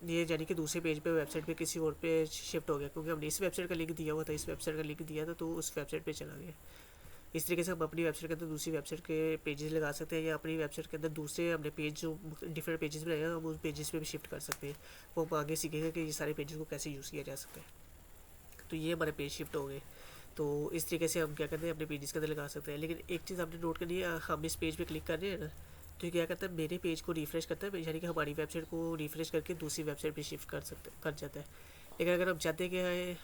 ये यानी कि दूसरे पेज पे वेबसाइट पे किसी और पे शिफ्ट हो गया, क्योंकि हमने इस वेबसाइट का लिंक दिया हुआ था, इस वेबसाइट का लिंक दिया था तो उस वेबसाइट पे चला गया। इस तरीके से हम अपनी वेबसाइट के अंदर दूसरी वेबसाइट के पेजेस लगा सकते हैं, या अपनी वेबसाइट के अंदर दूसरे हमने पेज जो डिफरेंट पेजेस बनाए हैं हम उस पेजेस पे भी शिफ्ट कर सकते हैं। वो हम आगे सीखेंगे कि ये सारे पेजेस को कैसे यूज़ किया जा सकता है। तो ये हमारे पेज शिफ्ट हो गए। तो इस तरीके से हम क्या करते हैं, अपने पेजेस के अंदर लगा सकते हैं। लेकिन एक चीज़ आपने नोट करनी है, हम इस पेज पे क्लिक कर रहे हैं ना तो ये क्या करता है, मेरे पेज को रिफ्रेश करता है, यानी कि हमारी वेबसाइट को रिफ्रेश करके दूसरी वेबसाइट पे शिफ्ट कर जाता है। लेकिन अगर हम चाहते हैं कि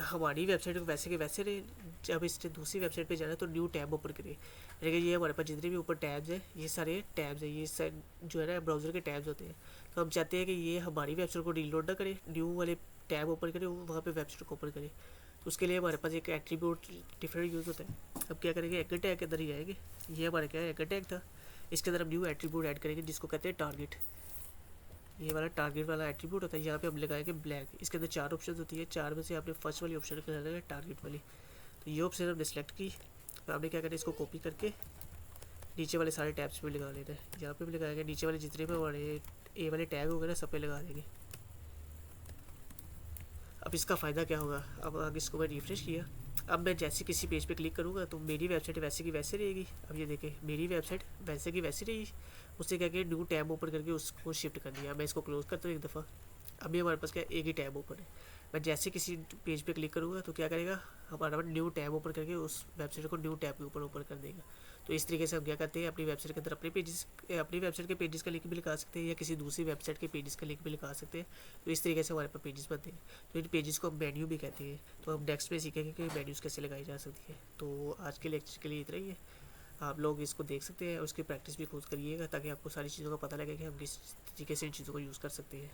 हमारी वेबसाइट को वैसे के वैसे रहे, जब इसने दूसरी वेबसाइट पे जाना है तो न्यू टैब ओपन करें। लेकिन ये हमारे पास जितने भी ऊपर टैब्स हैं ये सारे टैब्स हैं, ये जो है ना ब्राउज़र के टैब्स होते हैं। तो हम चाहते हैं कि ये हमारी वेबसाइट को रीलोड ना करे, न्यू वाले टैब ओपन करें, वहाँ पर वेबसाइट को ओपन करें। तो उसके लिए हमारे पास एक एट्रीब्यूट डिफरेंट यूज़ होता है। अब क्या करेंगे, एंकर टैग के अंदर ही आएंगे। ये हमारा क्या है, एंकर टैग था, इसके अंदर हम न्यू एट्रीब्यूट ऐड करेंगे जिसको कहते हैं टारगेट। ये वाला टारगेट वाला एट्रीब्यूट होता है, यहाँ पे हम लगाएंगे ब्लैक। इसके अंदर 4 ऑप्शन होती है, 4 में से आपने फर्स्ट वाली ऑप्शन कर लेना है टारगेट वाली। तो ये ऑप्शन हमने सेलेक्ट की। तो आपने क्या करना है, इसको कॉपी करके नीचे वाले सारे टैब्स पे लगा लेना है। यहाँ पे भी लगाएंगे, नीचे वाले जितने भी हमारे ए वाले टैग हो गए ना सब पे लगा देंगे। अब इसका फ़ायदा क्या होगा, अब अगर इसको मैं रिफ्रेश किया, अब मैं जैसे किसी पेज पे क्लिक करूँगा तो मेरी वेबसाइट वैसे की वैसे रहेगी। अब ये देखें मेरी वेबसाइट वैसे की वैसी रहेगी। उससे क्या किया, न्यू टैब ओपन करके उसको शिफ्ट कर दिया। मैं इसको क्लोज करता हूँ एक दफ़ा। अभी हमारे पास क्या एक ही टैब ओपन है। मैं जैसे किसी पेज पे क्लिक करूँगा तो क्या करेगा, हमारा न्यू टैब ओपन करके उस वेबसाइट को न्यू टैब के ऊपर ओपन कर देगा। तो इस तरीके से हम क्या करते हैं, अपनी वेबसाइट के अंदर अपनी वेबसाइट के पेजेस का लिंक भी लगा सकते हैं, या किसी दूसरी वेबसाइट के पेजेस का लिंक भी लगा सकते हैं। तो इस तरीके से हमारे पास पेजेस बनते हैं। तो इन पेजेस को हम मेन्यू भी कहते हैं। तो हम नेक्स्ट में सीखेंगे कि मेन्यूज़ कैसे लगाई जा सकती है। तो आज के लेक्चर के लिए इतना ही है। आप लोग इसको देख सकते हैं और उसकी प्रैक्टिस भी खुद करिएगा, ताकि आपको सारी चीज़ों का पता लगे कि हम किस तरीके से इन चीज़ों को यूज़ कर सकते हैं।